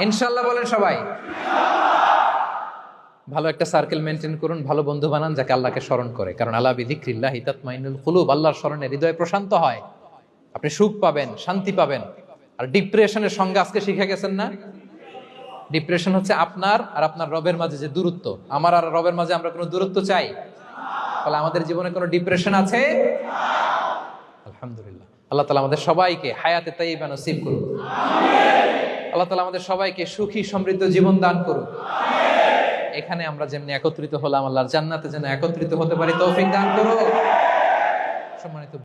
ইনশাআল্লাহ বলেন সবাই। ভালো একটা সার্কেল মেনটেন করুন, ভালো বন্ধু বানান যাকে আল্লাহকে স্মরণ করে, কারণ আলা বিযিকরিল্লাহি তাতমাইন্নুল কুলুব, আল্লাহর স্মরণে হৃদয় প্রশান্ত হয়, আপনি সুখ পাবেন, শান্তি পাবেন। আর ডিপ্রেশনের সংজ্ঞা আজকে শিখে গেছেন না? ডিপ্রেশন হচ্ছে আপনার আর আপনার রবের মাঝে যে দূরত্ব। আমার আর রবের মাঝে আমরা কোনো দূরত্ব চাই? তাহলে আমাদের জীবনে কোনো ডিপ্রেশন আছে? আলহামদুলিল্লাহ। আল্লাহ তাআলা আমাদের সবাইকে হায়াতে তাইয়্যিবা নসিব করুন। আল্লাহ তাআলা আমাদের সবাইকে সুখী সমৃদ্ধ জীবন দান করুন। এখানে আমরা যেমনি একত্রিত হলাম, আল্লাহর জান্নাতে যেন একত্রিত হতে পারি তৌফিক দান করুন। সম্মানিত